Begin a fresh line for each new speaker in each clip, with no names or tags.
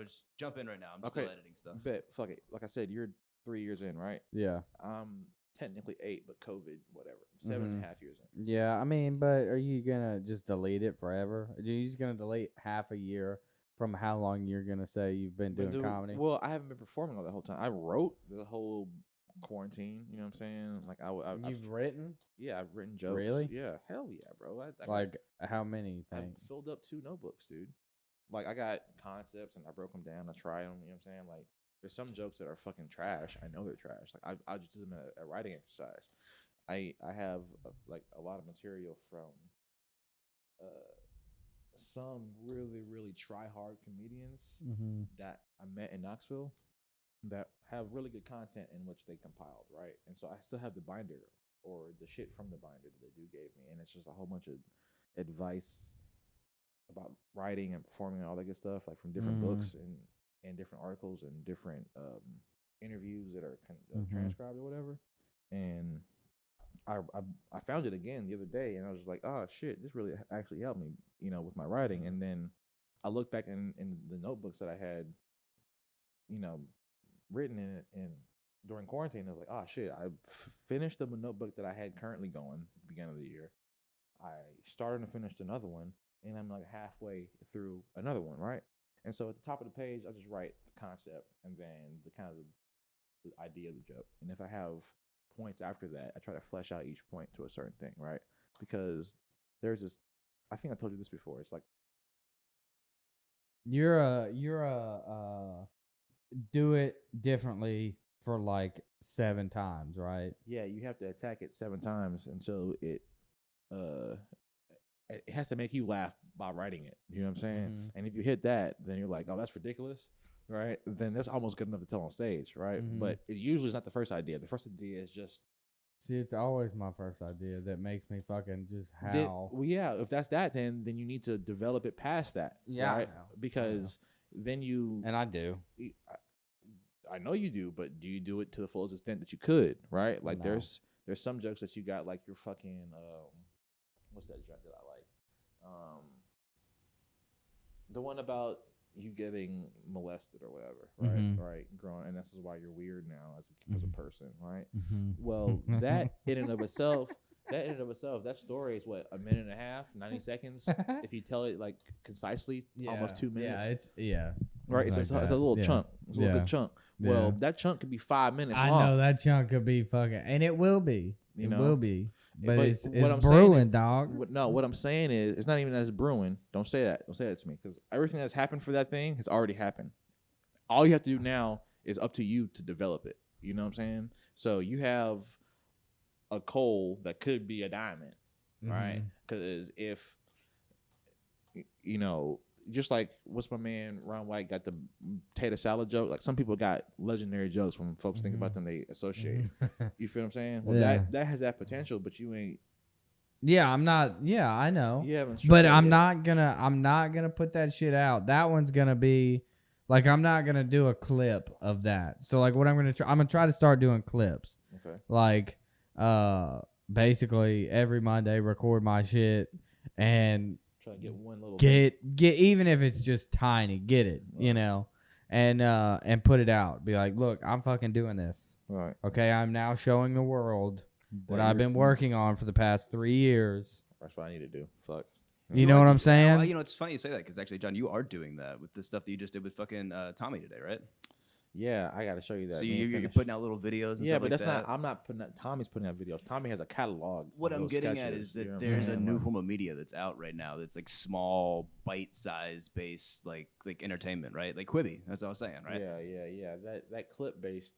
just jump in right now. I'm
Okay.
still editing stuff.
Bet. Fuck it. Like I said, you're 3 years in, right?
Yeah.
I'm technically 8, but COVID, whatever. 7.5 years in.
Yeah, I mean, but are you gonna just delete it forever? Are you just gonna delete half a year from how long you're gonna say you've been doing comedy?
Well, I haven't been performing all the whole time. I wrote the whole quarantine. You know what I'm saying? Like
You've written?
Yeah, I've written jokes.
Really?
Yeah, hell yeah, bro.
Like how many
I
things?
filled up 2 notebooks, dude. Like I got concepts and I broke them down. I tried them. You know what I'm saying? Like there's some jokes that are fucking trash. I know they're trash. Like I just did them at a writing exercise. I have like a lot of material from some really try hard comedians that I met in Knoxville that have really good content in which they compiled, right? And so I still have the binder or the shit from the binder that they gave me, and it's just a whole bunch of advice about writing and performing and all that good stuff, like from different books and different articles and different interviews that are transcribed or whatever. And I found it again the other day, and I was like, oh shit, this really actually helped me, you know, with my writing. And then I looked back in the notebooks that I had, you know, written in it, and during quarantine, I was like, oh shit, I finished the notebook that I had currently going at the beginning of the year. I started and finished another one, and I'm like halfway through another one, right? And so at the top of the page, I just write the concept and then the kind of the idea of the joke. And if I have points after that, I try to flesh out each point to a certain thing, right? Because there's this, I think I told you this before. It's like
you're a do it differently for like 7 times, right?
Yeah, you have to attack it 7 times until it has to make you laugh by writing it. You know what I'm saying? And if you hit that, then you're like, oh, that's ridiculous, right? Then that's almost good enough to tell on stage, right? But it usually is not the first idea. The first idea is just.
See, it's always my first idea that makes me fucking just howl.
Well, yeah, if that's that, then you need to develop it past that.
Yeah,
right?
I know.
Because then you.
And I do.
I know you do, but do you do it to the fullest extent that you could, right? Like
No.
there's some jokes that you got, like your fucking what's that joke that I like? The one about you getting molested or whatever, right? Right, growing, and this is why you're weird now as a person, right? Well, that in and of itself, that story is what, 1.5 minutes, 90 seconds. If you tell it like concisely, almost 2 minutes. Right. It's a little chunk. It's a little good chunk. Well, that chunk could be 5 minutes long.
I know that chunk could be fucking, and it will be. It will be. But it's brewing, dog.
No, what I'm saying is, it's not even as brewing. Don't say that. Don't say that to me, because everything that's happened for that thing has already happened. All you have to do now is up to you to develop it. You know what I'm saying? So you have a coal that could be a diamond, right? Because if, you know, just like what's my man Ron White got the potato salad joke. Like some people got legendary jokes when folks think about them, they associate. You feel what I'm saying? Well, that has that potential, but you ain't.
Yeah, I'm not. Yeah, I know.
Yeah,
but I'm not gonna put that shit out. That one's gonna be like, I'm not gonna do a clip of that. So like, what I'm gonna try to start doing clips.
Okay.
Like, basically every Monday record my shit and.
Try to get one little
get even if it's just tiny, get it, you know, and put it out. Be like, look, I'm fucking doing this.
Right.
Okay, I'm now showing the world what I've been working on for the past 3 years.
That's what I need to do. Fuck.
You know what I'm saying?
You know, it's funny you say that, because actually, John, you are doing that with the stuff that you just did with fucking Tommy today, right?
Yeah, I got to show you that.
So you're putting out little videos and stuff like that?
Yeah, but that's not, I'm not putting out, Tommy's putting out videos. Tommy has a catalog.
What I'm getting at is that there's a new form of media that's out right now that's like small, bite-size based, like entertainment, right? Like Quibi, that's what I was saying, right?
Yeah. That clip-based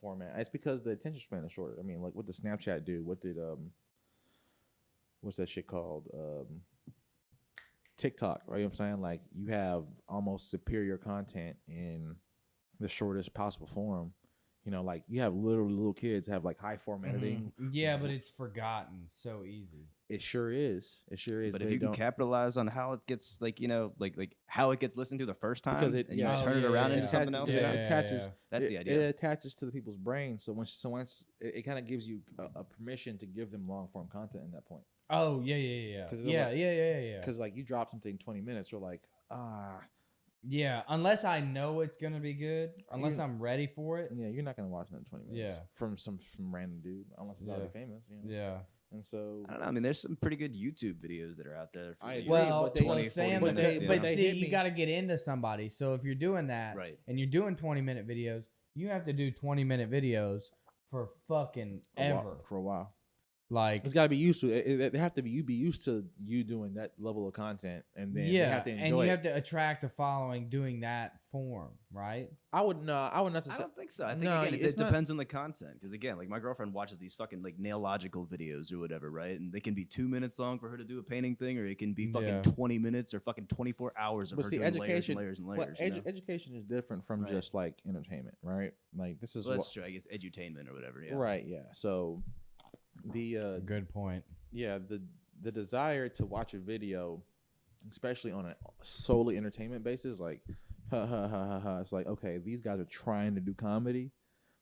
format, it's because the attention span is shorter. I mean, like what did Snapchat do? What did, what's that shit called? TikTok, right? You know what I'm saying? Like you have almost superior content in the shortest possible form. You know, like you have literally little kids have like high form editing.
Yeah, but it's forgotten so easy.
It sure is.
But if you can capitalize on how it gets, like, you know, like how it gets listened to the first time,
because
and you turn it around into something else.
It attaches.
That's the idea.
It attaches to the people's brains. So once it kind of gives you a permission to give them long form content at that point.
Oh yeah. Because like you drop something 20 minutes, you're like, Yeah, unless I know it's gonna be good, unless I'm ready for it.
Yeah, you're not gonna watch another 20 minutes.
Yeah.
From random dude, unless he's already famous. You know?
Yeah.
And so
I don't know. I mean, there's some pretty good YouTube videos that are out there. For
I agree,
Well,
but they-
20,
so Sam,
40 minutes,
but
they
see,
hit
you
me.
got to get into somebody. So if you're doing that,
Right.
and you're doing 20-minute videos, you have to do 20-minute videos for fucking ever.
for a while.
Like,
It's got to be used to it. They have to be used to you doing that level of content, and then they have to enjoy
and you
it.
have to attract a following doing that form, right?
I would not.
I don't think so. I think again, it depends on the content. Because again, like my girlfriend watches these fucking like Nailogical videos or whatever, right? And they can be 2 minutes long for her to do a painting thing, or it can be fucking 20 minutes or fucking 24 hours of her doing layers and layers and layers.
Education is different from just like entertainment, right? Like this is
that's true. I guess edutainment or whatever. Yeah.
Right. Yeah. So the
good point.
Yeah, the desire to watch a video, especially on a solely entertainment basis, like it's like, okay, these guys are trying to do comedy.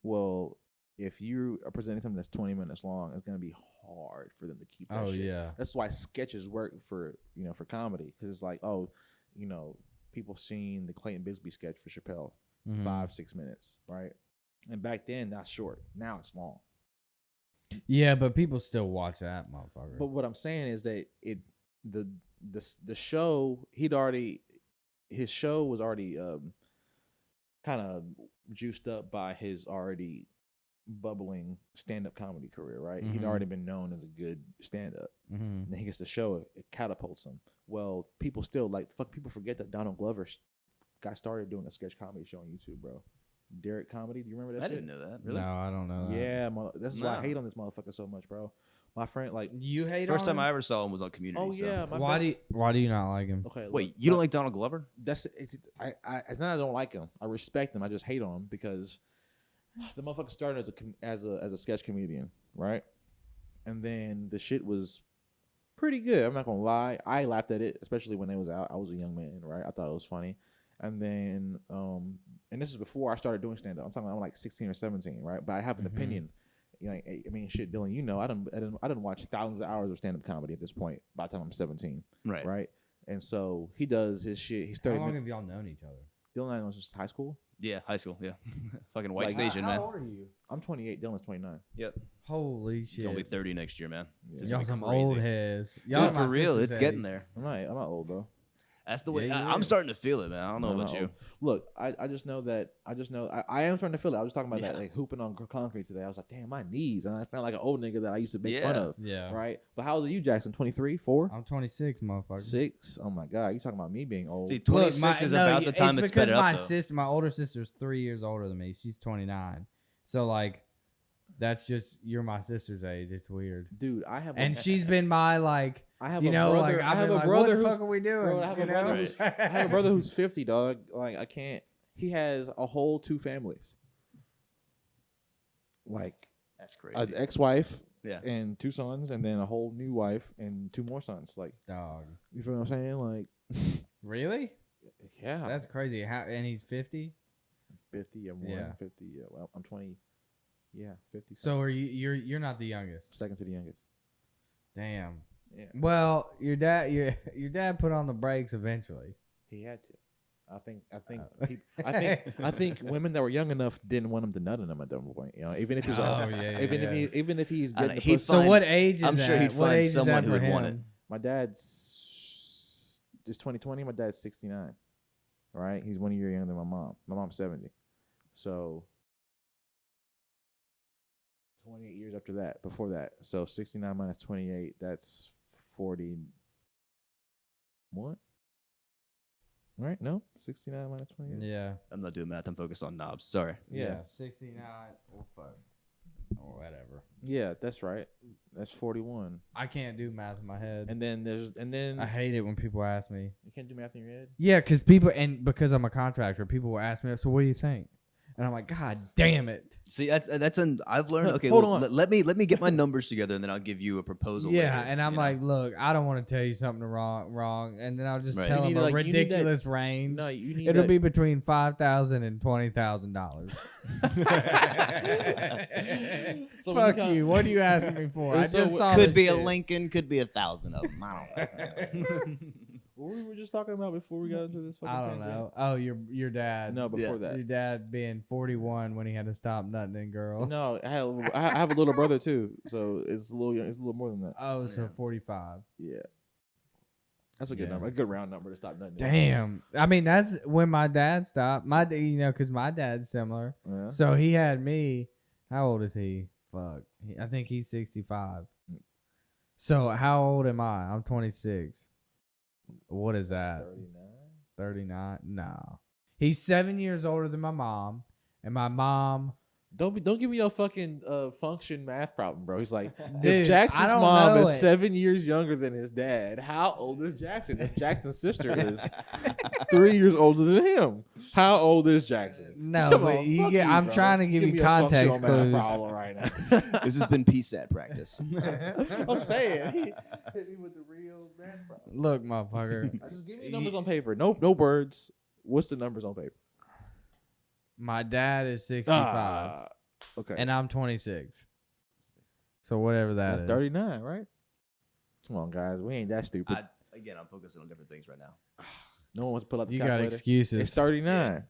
Well, if you are presenting something that's 20 minutes long, it's gonna be hard for them to keep that shit.
Yeah.
That's why sketches work for comedy, because it's like, people seen the Clayton Bigsby sketch for Chappelle, 5-6 minutes, right? And back then that's short. Now it's long.
Yeah, but people still watch that motherfucker.
But what I'm saying is that the show his show was already kind of juiced up by his already bubbling stand-up comedy career, right? He'd already been known as a good stand-up. And then he gets the show, it catapults him. Well, people still people forget that Donald Glover got started doing a sketch comedy show on YouTube, bro. Derek Comedy, do you remember that?
I didn't know that. Really?
No, I don't know that.
Yeah, that's why I hate on this motherfucker so much, bro. My friend, like,
you hate.
First time
him?
I ever saw him was on Community.
Oh yeah,
so.
Why do you not like him?
Okay,
wait, you don't like Donald Glover?
It's not that I don't like him. I respect him. I just hate on him because the motherfucker started as a sketch comedian, right? And then the shit was pretty good. I'm not gonna lie. I laughed at it, especially when it was out. I was a young man, right? I thought it was funny. And then, and this is before I started doing stand up. I'm talking. I'm like 16 or 17, right? But I have an opinion. I mean, shit, Dylan. You know, I didn't watch thousands of hours of stand up comedy at this point. By the time I'm 17, right? And so he does his shit. He's 30.
How long have y'all known each other?
Dylan and I was just high school.
Yeah, high school. Yeah, fucking White
Like,
Station, man.
How old are you?
I'm 28. Dylan's 29.
Yep.
Holy shit!
You're gonna be 30 next year, man.
Yeah.
It's
Y'all
gonna
some
be crazy.
old heads. Y'all
Dude, for real, it's getting there.
I'm not old, bro.
That's the way.
Yeah,
I'm starting to feel it, man. I don't know
I'm
about
not
you.
old. Look, I just know I am starting to feel it. I was talking about that, like hooping on concrete today. I was like, damn, my knees. And I sound like an old nigga that I used to make fun of.
Yeah.
Right? But how old are you, Jackson? 23? 4?
I'm 26, motherfucker.
6? Oh my God. You talking about me being old.
See, 26 is about the time it's sped
because
up.
my older sister's 3 years older than me. She's 29. So like, that's just you're my sister's age. It's weird.
Dude, I have
and she's been my like.
I have
you
a
know,
brother.
like
I
I've
have
been
a
like,
brother.
what the fuck are we doing?
Bro, I have a brother who's 50, dog. Like I can't. He has a whole 2 families. Like
That's crazy.
an ex-wife,
Yeah.
and 2 sons, and then a whole new wife and 2 more sons. Like,
Dog.
you feel what I'm saying? Like,
Really?
yeah,
That's crazy. How and he's 50.
50. I'm
Yeah.
50. Yeah, well, I'm 20. Yeah, 50.
So are you're not the youngest?
second to the youngest.
Damn.
Yeah,
Well, your dad put on the brakes eventually.
he had to. I think women that were young enough didn't want him to nut in them at that point. You know, even if he's even if he's getting the
he'd
pussy.
So what age is
I'm
that?
sure he'd
What
find
age is
someone
that
who
for
would want
him?
My dad's is 2020. My dad's 69. Right, he's 1 year younger than my mom. My mom's 70. So 28 years after that, before that. So 69 minus 28, that's 40. What? Right? No? 69 minus 28?
Yeah.
I'm not doing math. I'm focused on knobs. Sorry.
Yeah.
69. Or fuck. Or whatever.
Yeah, that's right. That's 41.
I can't do math in my head.
And then
I hate it when people ask me.
you can't do math in your head?
Yeah, because I'm a contractor, people will ask me, so what do you think? And I'm like, God damn it.
See, I've learned. Okay,
Hold on.
let me get my numbers together, and then I'll give you a proposal.
Yeah,
later,
and I'm
you know?
like, look, I don't want to tell you something wrong, and then I'll just
Right.
tell
You
them
need
a
you need that-
ridiculous range.
No, you need
It'll
that-
be between $5,000 and $20,000.
So
Fuck
when
you. What are you asking me for? I
So
just saw
could
this
be a
shit.
Lincoln, could be 1,000 of them. I don't know.
What we were just talking about before we got into this fucking
I don't
tangent?
know. Oh, your dad.
No, before that.
Your dad being 41 when he had to stop nutting in girls.
No, I have a little brother too, so it's a little more than that.
Oh, so 45.
Yeah, that's a good number, a good round number to stop nutting.
Damn. I mean, that's when my dad stopped. Because my dad's similar.
Yeah.
So he had me. How old is he? Fuck. I think he's 65. So how old am I? I'm 26. What is that? 39? No. He's 7 years older than my mom. And my mom...
Don't give me no fucking function math problem, bro. He's like,
Dude,
if Jackson's
I don't
mom
know
is
it.
7 years younger than his dad, how old is Jackson? If Jackson's sister is 3 years older than him, how old is Jackson?
No,
Come
but
on,
you
fuck
get,
you,
I'm
bro.
trying to give you
me a
context
functional math
clues.
problem right now.
This has been PSAT practice.
I'm saying, he hit me with the real math problem.
Look, motherfucker.
Just give me numbers on paper. No words. What's the numbers on paper?
My dad is 65.
Okay.
And I'm 26. So whatever that is.
39, right? Come on, guys. We ain't that stupid.
I'm focusing on different things right now.
No one wants to pull out the
You
calculator.
got excuses.
It's 39.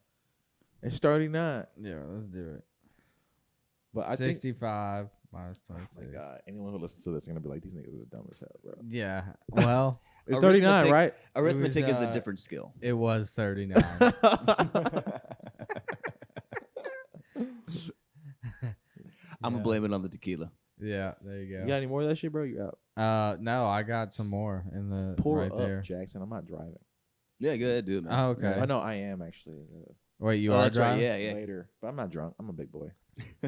It's 39.
Yeah, let's do it.
But I think,
65 minus
oh
26.
my God, anyone who listens to this is going to be like, these niggas are dumb as hell, bro.
Yeah. Well,
It's 39,
Arithmetic-
right?
Arithmetic
was,
is a different skill.
it was 39.
I'm gonna blame it on the tequila.
Yeah, there you
You got any more of that shit, bro? You out.
go. No, I got some more in the
Pour
right
up,
there.
Jackson. I'm not driving.
Yeah, go ahead, do it, man.
Oh, okay.
I know I am, actually.
Wait, you
Oh,
are
that's right.
driving?
Yeah.
Later. But I'm not drunk. I'm a big boy.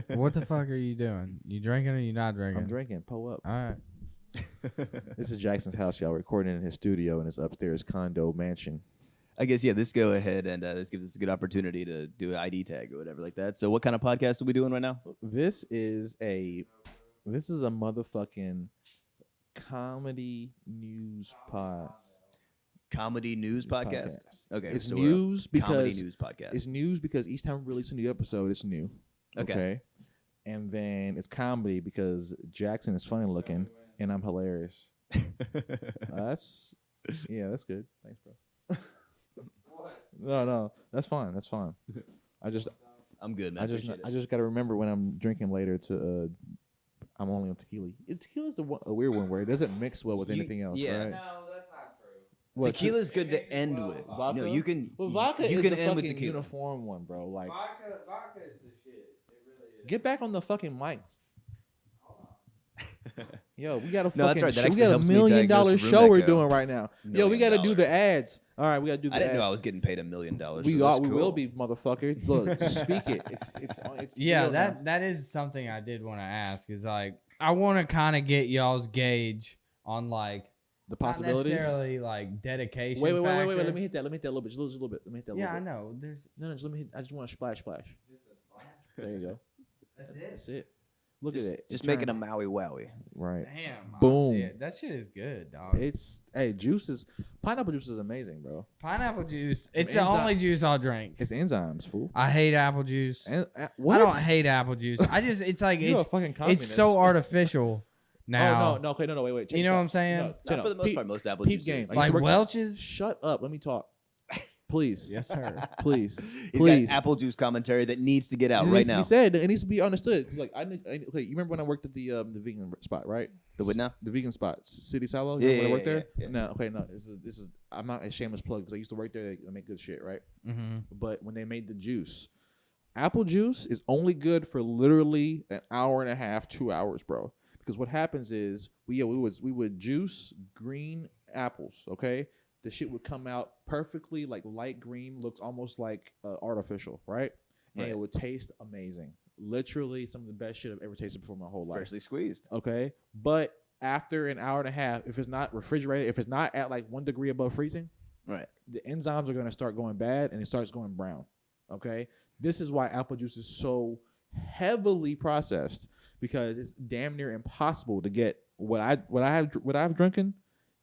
What the fuck are you doing? You drinking or you not drinking?
I'm drinking. Pull up.
All right.
This is Jackson's house, y'all. Recording in his studio in his upstairs condo mansion.
I guess let's go ahead and this gives us a good opportunity to do an ID tag or whatever like that. So, what kind of podcast are we doing right now?
This is a motherfucking comedy news
Comedy news podcast. Okay,
It's
so
news
comedy
because
news podcast.
it's news because each time we release a new episode, it's new.
Okay.
And then it's comedy because Jackson is funny looking and I'm hilarious. That's good. Thanks, bro. No, that's fine. That's fine.
I'm good, man.
I just got to remember when I'm drinking later to I'm only on tequila. Tequila's a weird one where it doesn't mix well with anything else,
yeah.
right?
No, that's not true.
What,
Tequila's good to end with.
Vodka?
No, you can.
But vodka
you
is
can
the
end with
fucking
tequila.
uniform one, bro. Like,
Vodka is the shit. It really is.
get back on the fucking mic. Yo, we got a
No, that's
fucking
right. That
show. We
actually
got $1
helps me
million
diagnose
show
room
we're
echo.
doing right now. Yo, we got to do
$1
the ads. All right, we got to do the
I didn't
ads.
know I was getting paid $1 million.
We
so
are.
that's
We
cool.
will be, motherfucker. Look, speak it. It's
Yeah,
real now.
that is something I did want to ask. Is like I want to kind of get y'all's gauge on like
the
not
possibilities.
necessarily like dedication.
Wait. Let
factor.
me hit that a little bit. Just a little bit. Let me hit that.
Yeah,
a
I
little bit.
know. There's
No, just let me hit. I just want to splash. There you go. That's it. Look at it.
Just
It's
making a
trying-
Maui Wowie.
right.
damn.
Boom.
Shit. That shit is good, dog.
Pineapple juice is amazing, bro.
Pineapple juice. It's the
enzyme-
only juice I'll drink.
It's enzymes, fool.
I hate apple juice.
What?
I don't hate apple juice. It's like
You're a
it's
fucking communist.
it's so artificial now.
Oh no, okay, no, wait.
You know what I'm saying?
No,
Not
check
for the
out.
most
Peep-
part, most apple
peep
juice
game.
is.
I used
Like
to work-
Welch's.
Shut up. Let me talk. Please.
Yes, sir.
Please.
He's
Please.
got apple juice commentary that needs to get out
It
right
needs to
now.
be said. It needs to be understood. 'Cause, like okay, you remember when I worked at the vegan spot, right?
The what now?
The vegan spot, City Silo.
Yeah,
You remember when I worked
yeah,
there?
yeah.
No, okay, no. This is. I'm not a shameless plug because I used to work there. They make good shit, right?
Mm-hmm.
But when they made the juice, apple juice is only good for literally an hour and a half, 2 hours, bro. Because what happens is we would juice green apples, okay? The shit would come out perfectly like light green, looks almost like artificial, right? And
Right.
it would taste amazing. Literally some of the best shit I've ever tasted before in my whole life.
Freshly squeezed.
Okay, but after an hour and a half, if it's not refrigerated, if it's not at like 1 degree above freezing,
Right.
the enzymes are going to start going bad and it starts going brown. Okay, this is why apple juice is so heavily processed because it's damn near impossible to get what I've drinking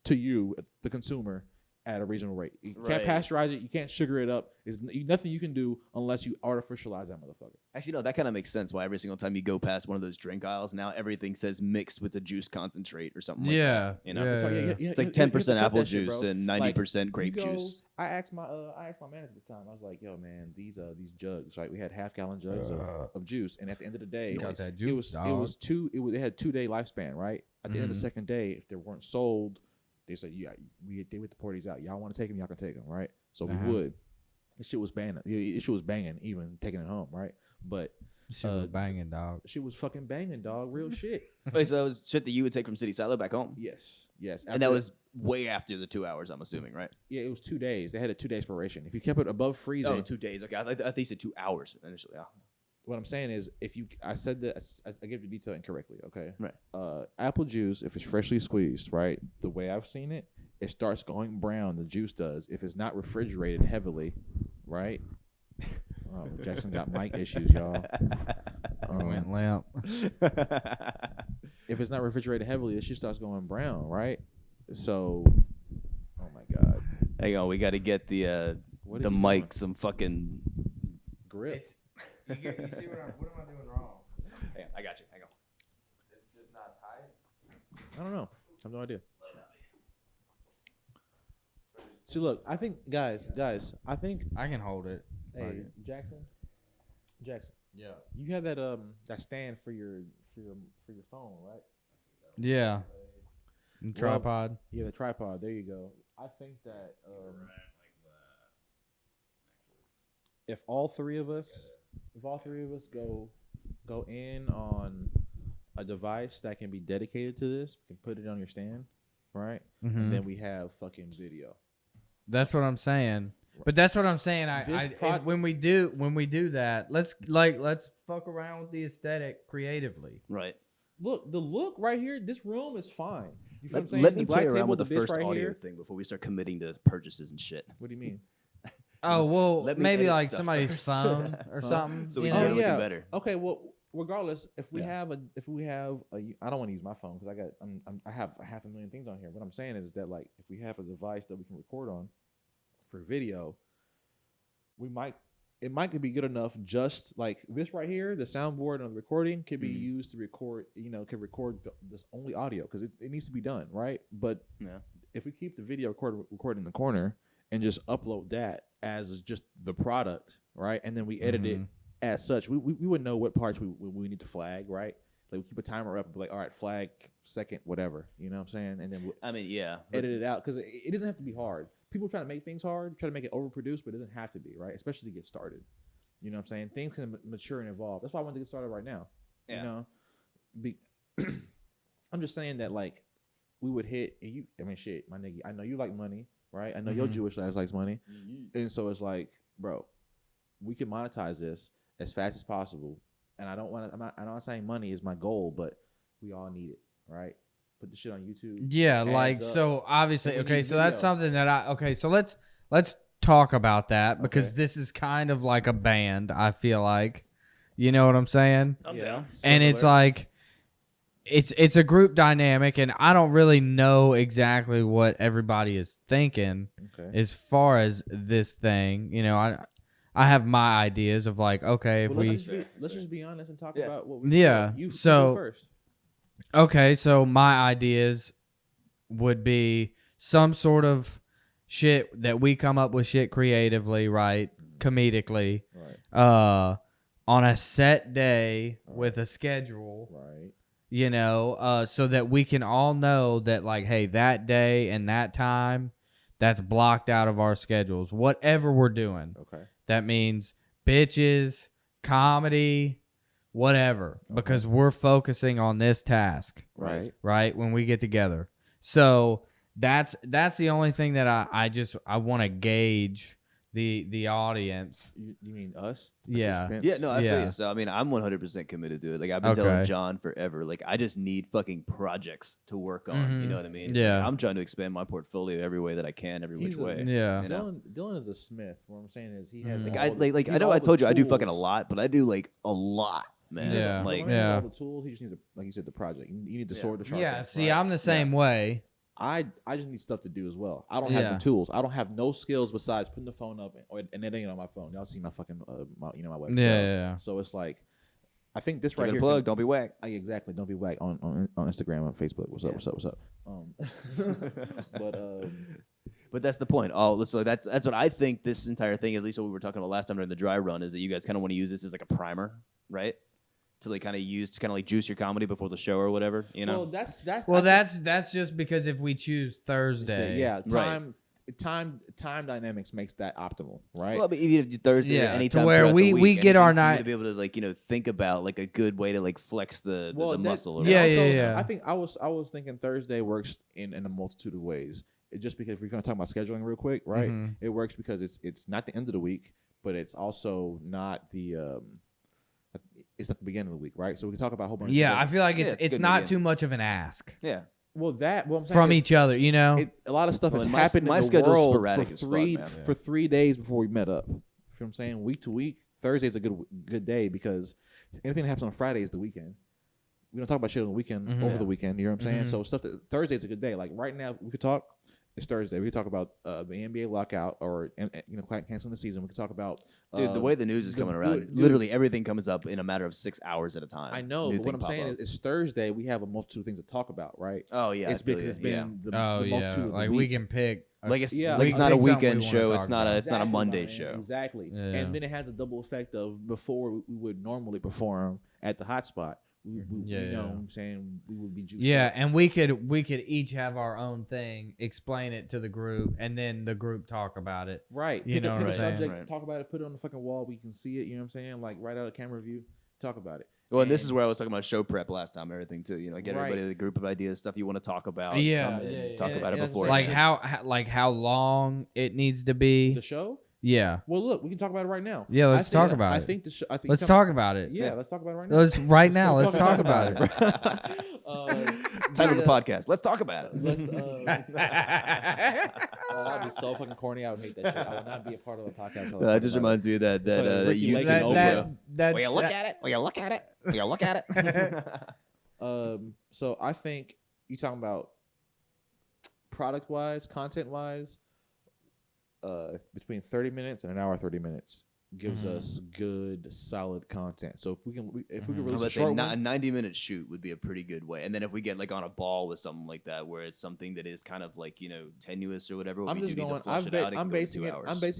to you, the consumer, at a reasonable rate. You
Right.
can't pasteurize it. You can't sugar it up. There's nothing you can do unless you artificialize that motherfucker.
Actually, no, that kind of makes sense. Why every single time you go past one of those drink aisles, now everything says mixed with the juice concentrate or something. Like that, you know,
yeah,
So,
yeah.
it's like 10% apple juice and 90% grape juice.
I asked my manager at the time. I was like, "Yo, man, these jugs, right? We had half-gallon jugs of juice, and at the end of the day,
You got that
it
juice,
was it had 2-day lifespan, right? At the end of the
Mhm.
second day, if they weren't sold, they said, yeah, they would pour these out. Y'all want to take them? Y'all can take them, right? So we would. This shit was banging. This shit was banging, even taking it home, right? But
Shit was banging, dog.
shit was fucking banging, dog. Real shit.
Wait, so that was shit that you would take from City Silo back home?
Yes.
And that was way after the 2 hours, I'm assuming, right?
Yeah, it was 2 days. They had a 2-day expiration. If you kept it above freezing.
Oh, 2 days. Okay, I thought you said 2 hours initially. Yeah.
What I'm saying is, I said that I gave the detail incorrectly. Okay.
Right.
Apple juice, if it's freshly squeezed, right, the way I've seen it, it starts going brown. The juice does. If it's not refrigerated heavily, right. Oh, Jackson got mic issues, y'all.
Went limp.
If it's not refrigerated heavily, it shit starts going brown, right? So, oh my god.
Hang on, we got to get the mic some fucking
grip.
You see what am I doing wrong?
Hang on, I got you. Hang on.
It's just not tight.
I don't know. I have no idea. So look, I think guys, I think
I can hold it.
hey, Jackson.
Yeah.
You have that stand for your phone, right?
Yeah. And tripod.
Yeah, the tripod. There you go. I think that if all three of us go in on a device that can be dedicated to this, you can put it on your stand, right?
Mhm.
And then we have fucking video.
That's what I'm saying. But that's what I'm saying. When we do that, let's fuck around with the aesthetic creatively.
Right.
Look, the look right here, this room is fine. You feel what I'm saying?
Let me
The black
play around
table,
with the
bitch
first
right
audio
here.
thing before we start committing to purchases and shit.
What do you mean?
Oh, well,
Let me
maybe
edit
like
stuff
somebody's
first.
phone or something.
So we
you
can
know?
get it looking better.
Okay, well, regardless, if we
Yeah.
have I don't want to use my phone because I have 500,000 things on here. What I'm saying is that like if we have a device that we can record on for video, it might be good enough. Just like this right here, the soundboard and the recording could be used to record. Can record this only audio because it needs to be done right. But if we keep the video recorded in the corner and just upload that as just the product, right, and then we edit it as such, we would know what parts we need to flag, right? Like we keep a timer up and be like, all right, flag second, whatever. You know what I'm saying? And then edit it out because it doesn't have to be hard. People try to make things hard, try to make it overproduced, but it doesn't have to be, right? Especially to get started. You know what I'm saying? Things can mature and evolve. That's why I wanted to get started right now.
Yeah.
I'm just saying that like we would hit you. I mean, shit, my nigga. I know you like money, right? I know your Jewish ass likes money, and so it's like, bro, we can monetize this as fast as possible. And I don't want to. I'm not saying money is my goal, but we all need it, right? Put the shit on YouTube.
Yeah, like so obviously. Okay, so that's something that so let's talk about that because this is kind of like a band. I feel like, you know what I'm saying?
Yeah.
And it's like, it's a group dynamic, and I don't really know exactly what everybody is thinking as far as this thing. You know, I have my ideas of like, okay, if
let's just be honest and talk about what we You
so
first.
Okay, so my ideas would be some sort of shit that we come up with shit creatively, right? Comedically.
Right.
On a set day with a schedule.
Right.
You know, so that we can all know that like, hey, that day and that time, that's blocked out of our schedules. Whatever we're doing.
Okay.
That means bitches, comedy, whatever, because we're focusing on this task, right? When we get together, so that's the only thing that I want to gauge the audience.
You mean us?
Yeah.
No, I feel you. So I mean, I'm 100% committed to it. Like I've been telling John forever. Like I just need fucking projects to work on. You know what I mean?
Yeah.
Like, I'm trying to expand my portfolio every way that I can, every which way.
Yeah.
You know?
Dylan is a smith. What I'm saying is he has
I know I told you I do fucking a lot, but I do like a lot, man.
Yeah.
Like
all the tools. He just needs like you said, the project. You need the sword to sharpen.
Yeah. See, I'm the same way.
I just need stuff to do as well. I don't have the tools. I don't have no skills besides putting the phone up and editing it on my phone. Y'all see my fucking my website.
Yeah.
So it's like, I think this
Give
right
it a
here.
plug. Don't be whack.
Exactly. Don't be whack on Instagram and Facebook. What's up?
But that's the point. So that's what I think this entire thing, at least what we were talking about last time during the dry run, is that you guys kind of want to use this as like a primer, right? To like kind of use to kind of like juice your comedy before the show or whatever, you know?
Well, that's just because if we choose Thursday,
time dynamics makes that optimal, right?
Well, but even if Thursday or anytime
to where we get our night
to be able to like think about like a good way to like flex the muscle. Or
yeah.
I think I was thinking Thursday works in a multitude of ways. Just because we're going to talk about scheduling real quick, right? Mm-hmm. It works because it's not the end of the week, but it's also not the it's at the beginning of the week, right? So we can talk about a whole bunch.
I feel like it's not too much of an ask.
Yeah.
Well, I'm saying
from each other, you know.
A lot of stuff has happened in the world for 3 days before we met up. You know what I'm saying? Week to week, Thursday's a good day because anything that happens on Friday is the weekend. We don't talk about shit on the weekend over the weekend. You know what I'm saying? So stuff that Thursday's a good day. Like right now, we could talk. It's Thursday. We can talk about the NBA lockout or canceling the season. We can talk about
the way the news is coming around. Literally everything comes up in a matter of 6 hours at a time.
I know, but what I'm saying is, it's Thursday. We have a multitude of things to talk about, right?
Oh yeah,
it's because it's been the multitude of
like we can pick.
It's not a weekend show. It's not a Monday show.
Exactly. Yeah. And then it has a double effect of before we would normally perform at the hot spot. You know what I'm saying? We would be juiced up.
And we could each have our own thing, explain it to the group, and then the group talk about it.
Right.
You know what I'm saying?
Right. Talk about it, put it on the fucking wall, we can see it, you know what I'm saying? Like write out a camera view, talk about it.
Well, and this is where I was talking about show prep last time, everything too. You know, get everybody the group of ideas, stuff you want to talk about. Talk about it before.
Like how long it needs to be.
The show?
Yeah.
Well, look, we can talk about it right now.
Yeah, let's talk about it.
I think the show.
Let's talk about it.
Yeah, let's talk about it right now.
Let's talk about it.
Title of the podcast. Let's talk about it.
I'd be so fucking corny. I would hate that shit. I would not be a part of a podcast.
That just reminds me of that YouTube.
Will
you look at it? Will you look at it? Will you look at it?
So I think you talking about product wise, content wise. Between 30 minutes and an hour 30 minutes gives us good solid content. So if we can release a short one,
a 90-minute shoot would be a pretty good way. And then if we get like on a ball with something like that where it's something that is kind of like tenuous or whatever, I'm basing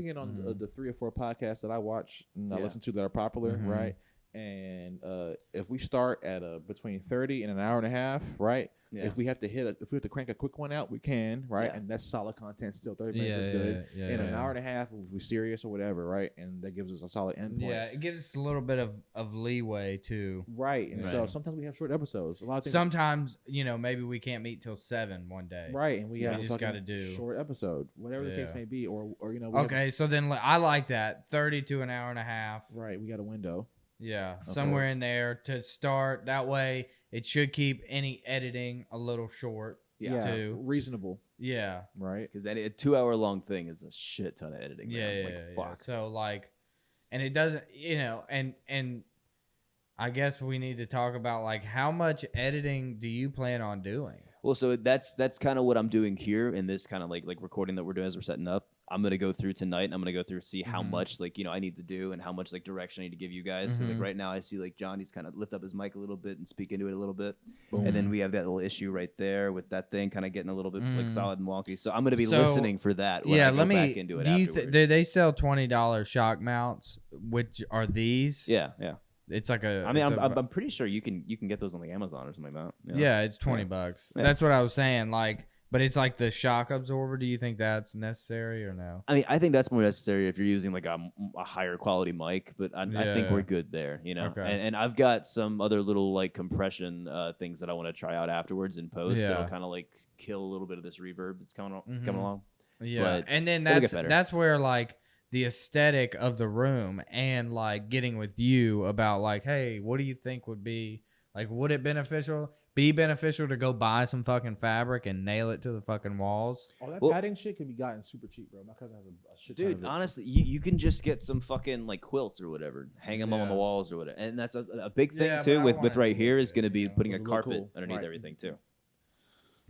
it on the 3 or 4 podcasts that I watch and I listen to that are popular, right? And if we start at between 30 and an hour and a half, right? Yeah. If we have to crank a quick one out, we can, right? Yeah. And that's solid content still. 30 minutes is good. In an hour and a half, if we're serious or whatever, right? And that gives us a solid endpoint.
Yeah, it gives us a little bit of leeway too.
Right. And so sometimes we have short episodes. A lot of things.
Sometimes, maybe we can't meet till 7 one day.
Right. And we
just got to do
short episode, whatever the case may be, or
okay, so then I like that 30 to an hour and a half.
Right. We got a window.
Yeah, somewhere in there to start. That way, it should keep any editing a little short.
Yeah,
too.
Reasonable.
Yeah,
right.
Because a 2-hour-long thing is a shit ton of editing.
Yeah. Fuck. So and it doesn't, and I guess we need to talk about how much editing do you plan on doing?
Well, so that's kind of what I'm doing here in this kind of like recording that we're doing as we're setting up. I'm going to go through tonight and I'm going to go through see how much I need to do and how much direction I need to give you guys. Because right now I see Johnny's kind of lift up his mic a little bit and speak into it a little bit. Boom. And then we have that little issue right there with that thing kind of getting a little bit solid and wonky. So I'm going to be listening for that when I go back into it afterwards.
Do they sell $20 shock mounts, which are these?
Yeah.
It's like a.
I mean, I'm pretty sure you can get those on the Amazon or something like that.
Yeah, it's $20. Yeah. That's what I was saying. But it's like the shock absorber. Do you think that's necessary or no?
I mean, I think that's more necessary if you're using a higher quality mic. But I think we're good there, Okay. And I've got some other little compression things that I want to try out afterwards in post. That'll kind of kill a little bit of this reverb that's coming along. Yeah,
but and then that's where the aesthetic of the room and getting with you about hey, what do you think would be would it be beneficial to go buy some fucking fabric and nail it to the fucking walls?
Oh, that padding shit can be gotten super cheap, bro. My cousin has a shit ton of it.
Dude, honestly, you can just get some fucking quilts or whatever, hang them on the walls or whatever. And that's a big thing too with right here is going to be putting a carpet underneath everything too.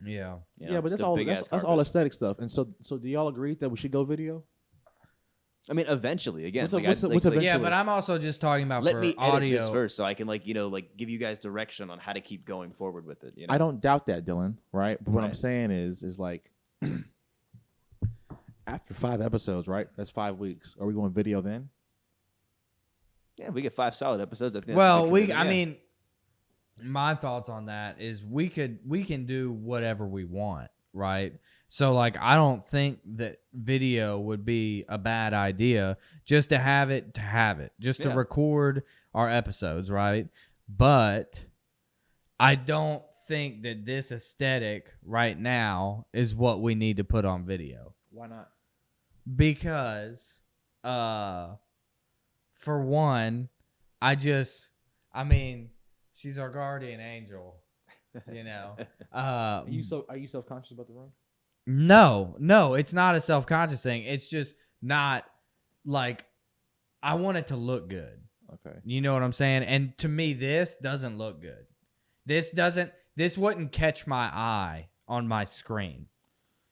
Yeah.
You know,
Yeah, but that's
the
all.
big-ass
That's all
carpet.
aesthetic stuff. And so do y'all agree that we should go video?
I mean, eventually, again.
What's
like,
eventually?
Yeah, but I'm also just talking about
let
for
me edit
audio.
this first, so I can give you guys direction on how to keep going forward with it. You know?
I don't doubt that, Dylan. Right, but what I'm
Right.
saying is like, after 5 episodes, right? That's 5 weeks. Are we going video then?
Yeah, we get 5 solid episodes. I think.
Well,
that's a good commitment,
I
yeah.
mean, my thoughts on that is we can do whatever we want, right? So like I don't think that video would be a bad idea just to have it, just to
Yeah.
record our episodes, right? But I don't think that this aesthetic right now is what we need to put on video.
Why not?
Because for one, I mean, she's our guardian angel, you know.
Are you self-conscious about the room?
No, it's not a self-conscious thing. It's just not like I want it to look good.
Okay.
You know what I'm saying? And to me, this doesn't look good. This wouldn't catch my eye on my screen.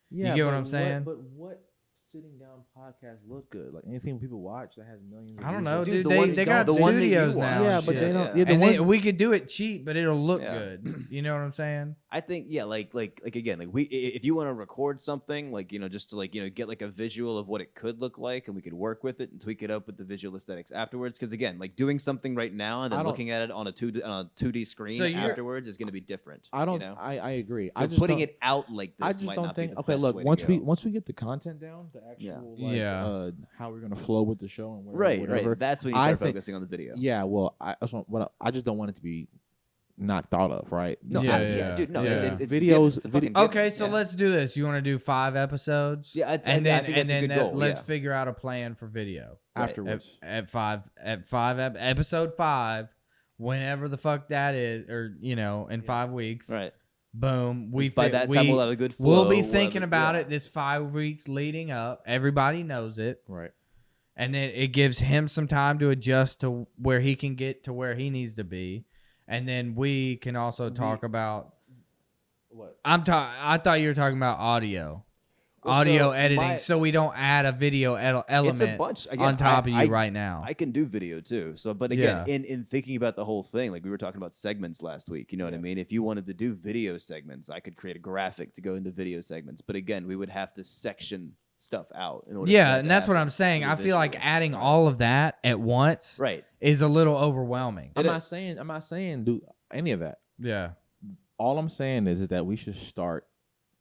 Yeah,
you get what I'm saying?
But what sitting down podcasts look good? Like anything people watch that has millions of
I don't
views
know,
or-
dude.
the one-
They got
the one that you
studios
watch.
now.
Yeah,
and
but
shit.
they don't.
Yeah.
Yeah, the
And
ones,
we could do it cheap, but it'll look
Yeah.
good. You know what I'm saying?
I think like again, like if you want to record something, like just to get like a visual of what it could look like, and we could work with it and tweak it up with the visual aesthetics afterwards. Because again, like doing something right now and then looking at it on a 2D screen
So you're-
afterwards is going to be different.
I don't.
You know?
I agree.
So
I just
putting
don't-
it out like this
I just
might
don't
not
think.
be the
Okay,
best
look.
way
Once
to go.
we get the content down, the actual
Yeah.
how we're gonna flow with the show and
right.
whatever.
That's when you
I
start
think-
focusing on the video.
Yeah. Well, I just don't want it to be not thought of, right?
No,
Yeah.
dude. No,
Yeah.
it's
Videos-
It's a fucking
Okay,
given,
so
yeah.
let's do this. You want to do 5 episodes?
Yeah,
and
I
then
think that's a good goal,
let's
yeah.
figure out a plan for video
Right.
Afterwards.
episode 5, whenever the fuck that is, or in 5 weeks.
Right.
Boom.
By that time we'll have a good flow.
We'll be
We'll have
thinking about
yeah.
it this 5 weeks leading up. Everybody knows it.
Right.
And then it gives him some time to adjust to where he can get to where he needs to be. And then we can also talk about
What?
I thought you were talking about audio.
Well,
Audio
so
editing, so we don't add a video element
It's a bunch again,
on top of you
I-
right now.
I can do video too. So, but again,
Yeah.
in thinking about the whole thing, like we were talking about segments last week, you know what I mean? If you wanted to do video segments, I could create a graphic to go into video segments. But again, we would have to section stuff out in order. for
Yeah,
that
and
to
that's what
happen
I'm saying.
for the
I feel like
visual.
adding all of that at once
Right.
is a little overwhelming.
I'm
It
not saying do any of that.
Yeah.
All I'm saying is that we should start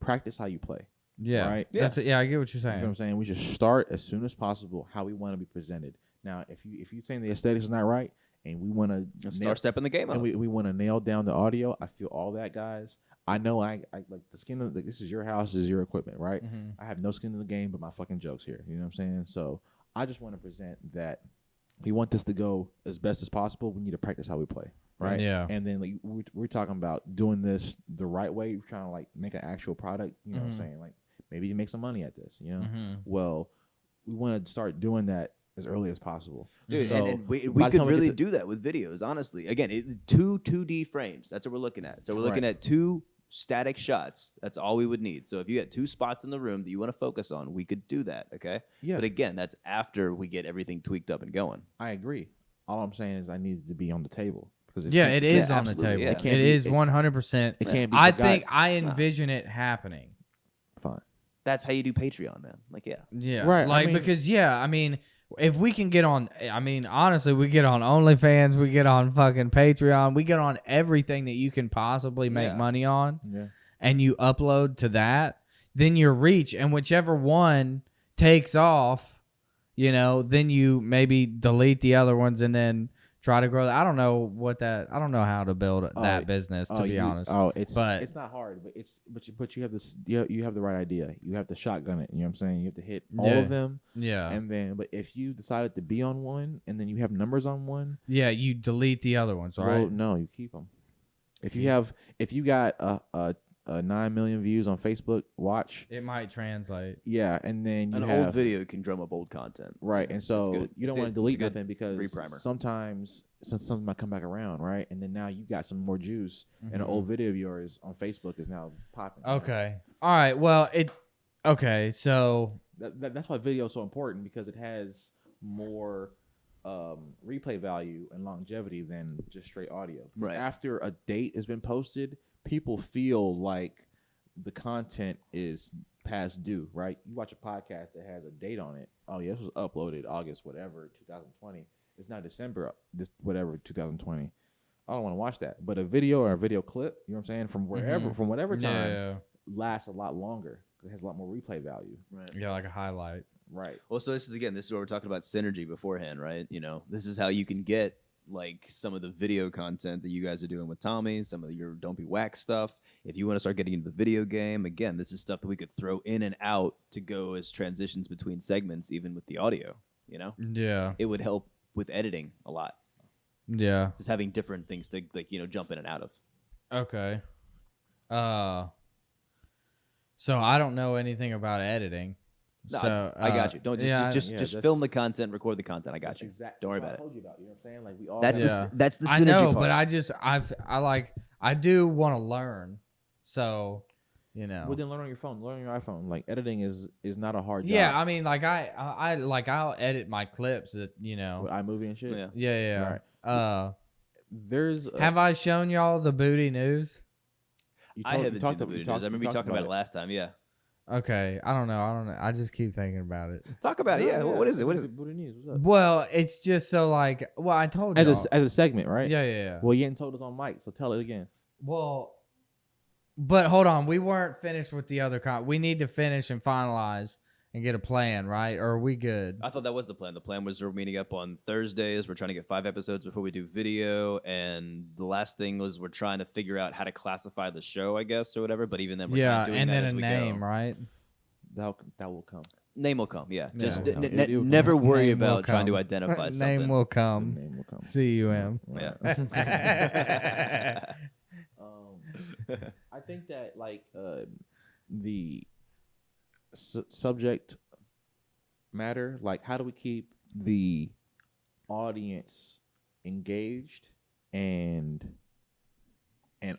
practice how you play.
Yeah.
Right?
Yeah. That's it. Yeah, I get what you're
You know what
saying.
I'm saying? We should start as soon as possible how we want to be presented. Now, if you think the aesthetics is not right and we want to
Start stepping the game up.
and we want to nail down the audio, I feel all that, guys. I know I like the skin of this is your house, this is your equipment, right?
Mhm.
I have no skin in the game but my fucking jokes here. You know what I'm saying? So I just want to present that we want this to go as best as possible. We need to practice how we play, right?
Yeah.
And then like we're talking about doing this the right way. We're trying to like make an actual product. You know what I'm saying? Like maybe you make some money at this. You know.
Mhm.
Well, we want to start doing that as early as possible.
Dude,
So,
and we
by the
could
time we
really
get to-
do that with videos, honestly. Again, 2D frames. That's what we're looking at. So we're looking
Right.
at 2 static shots. That's all we would need. So if you had 2 spots in the room that you want to focus on, we could do that, okay?
Yeah.
But again, that's after we get everything tweaked up and going.
I agree. All I'm saying is I need it to be on the table because
Yeah, it is on the
absolutely,
table.
yeah.
It can't
It
be-
is
it-
100%.
It can't be.
I
forgotten.
think I envision it happening.
Fine.
That's how you do Patreon, man. Like, yeah.
Yeah.
Right, I
Like,
mean-
because, if we can get on, honestly, we get on OnlyFans, we get on fucking Patreon, we get on everything that you can possibly make
Yeah.
money on,
Yeah.
and you upload to that, then your reach, and whichever one takes off, then you maybe delete the other ones and then try to grow. I don't know how to build that business, to be honest.
It's not hard, but you have this. You have the right idea. You have to shotgun it. You know what I'm saying? You have to hit all
Yeah.
of them,
Yeah.
and then. But if you decided to be on one, and then you have numbers on one,
Yeah, you delete the other ones, right?
well, no, you keep them. If you got 9 million views on Facebook. Watch.
It might translate.
Yeah, and then you
An
have
old video can drum up old content.
right,
Yeah,
and so you don't want to delete nothing because
pre-primer.
sometimes something might come back around, right? And then now you got some more juice, and an old video of yours on Facebook is now popping.
Okay. All right. Well, okay. So
that's why video is so important because it has more replay value and longevity than just straight audio.
Right.
After a date has been posted, people feel like the content is past due, right? You watch a podcast that has a date on it. Oh yeah, this was uploaded August whatever 2020. It's not December this whatever 2020. I don't want to watch that. But a video or a video clip, you know what I'm saying, from wherever, from whatever time, lasts a lot longer. It has a lot more replay value.
Right.
Yeah, like a highlight.
Right.
Well, so this is what we're talking about synergy beforehand, right? You know, this is how you can get like some of the video content that you guys are doing with Tommy, some of your Don't Be Whack stuff. If you want to start getting into the video game, again, this is stuff that we could throw in and out to go as transitions between segments, even with the audio, you know?
Yeah.
It would help with editing a lot.
Yeah.
Just having different things to like, you know, jump in and out of.
Okay. So I don't know anything about editing.
No,
so
I got you. Don't just film the content, record the content. I got you.
Exactly.
Don't worry about it.
I told you about. You know what I'm saying? Like we all.
That's the synergy
I know,
part.
but I do want to learn. So, you know.
Well, then learn on your phone. Learn on your iPhone. Like editing is not a hard job.
Yeah, I mean, like I'll edit my clips that
with iMovie and shit.
Yeah.
Right.
Have I shown y'all the booty news?
I haven't seen the booty news. I remember you talking about it last time. Yeah.
Okay, I don't know. I just keep thinking about it.
Talk about it. Yeah. What is it? What is it?
Booty news. What's up?
Well, it's just so like. Well, I told you
as a segment, right?
Yeah.
Well, you hadn't told us on mic, so tell it again.
Well, but hold on, we weren't finished with the other we need to finish and finalize and get a plan, right? Or are we good?
I thought that was the plan. The plan was we're meeting up on Thursdays. We're trying to get 5 episodes before we do video. And the last thing was we're trying to figure out how to classify the show, I guess, or whatever. But even then, we're kind of doing
and
that
then
as
a
we
name,
go.
right?
That will come.
Name will come, yeah. Just
it'll come.
never worry
Name will
about trying to
come.
identify something.
Name will come.
Name will come.
CUM.
Yeah.
I think that like the subject matter, like how do we keep the audience engaged and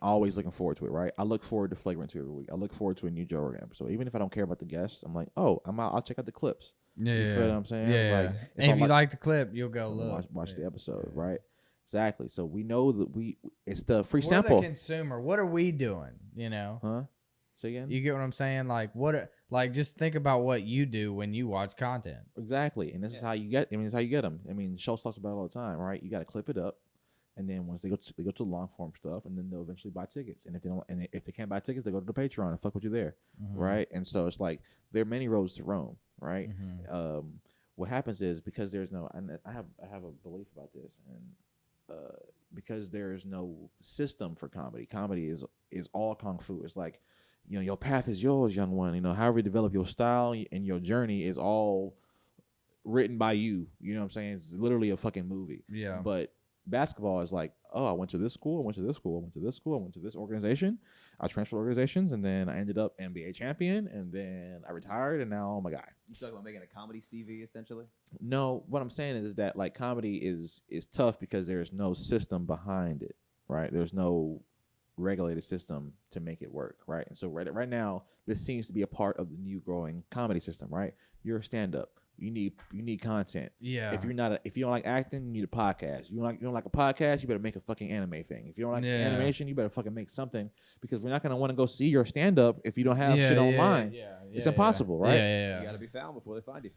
always looking forward to it, right? I look forward to Flagrant 2 every week. I look forward to a new Joe Rogan episode. Even if I don't care about the guests, I'm like, oh, I'll check out the clips.
Yeah,
you feel what I'm saying?
Yeah.
Like,
and if you like the clip, you'll go look.
Watch the episode, right? Exactly. So we know that it's the free
We're
sample.
the consumer. What are we doing? You know?
Huh? Say again?
You get what I'm saying? Like just think about what you do when you watch content.
Exactly. And this is how you get. I mean, it's how you get them. I mean, Schultz talks about it all the time, right? You got to clip it up, and then once they go to long form stuff, and then they'll eventually buy tickets. And if they can't buy tickets, they go to the Patreon and fuck with you there, right? And so it's like there are many roads to Rome, right? What happens is because there's no, and I have a belief about this, and because there is no system for comedy. Comedy is all kung fu. It's like, you know, your path is yours, young one. You know, however you develop your style and your journey is all written by you. You know what I'm saying? It's literally a fucking movie.
Yeah.
But basketball is like, oh, I went to this school, I went to this school, I went to this school, I went to this organization. I transferred organizations, and then I ended up NBA champion, and then I retired, and now I'm a guy.
You talking about making a comedy CV, essentially?
No, what I'm saying is that like comedy is tough because there's no system behind it, right? There's no regulated system to make it work, right? And so right now, this seems to be a part of the new growing comedy system, right? You're a stand-up. You need content.
Yeah.
If you don't like acting, you need a podcast. You don't like a podcast, you better make a fucking anime thing. If you don't like animation, you better fucking make something, because we're not gonna want to go see your stand-up if you don't have shit online. It's impossible, right?
Yeah.
You gotta be found before they find you.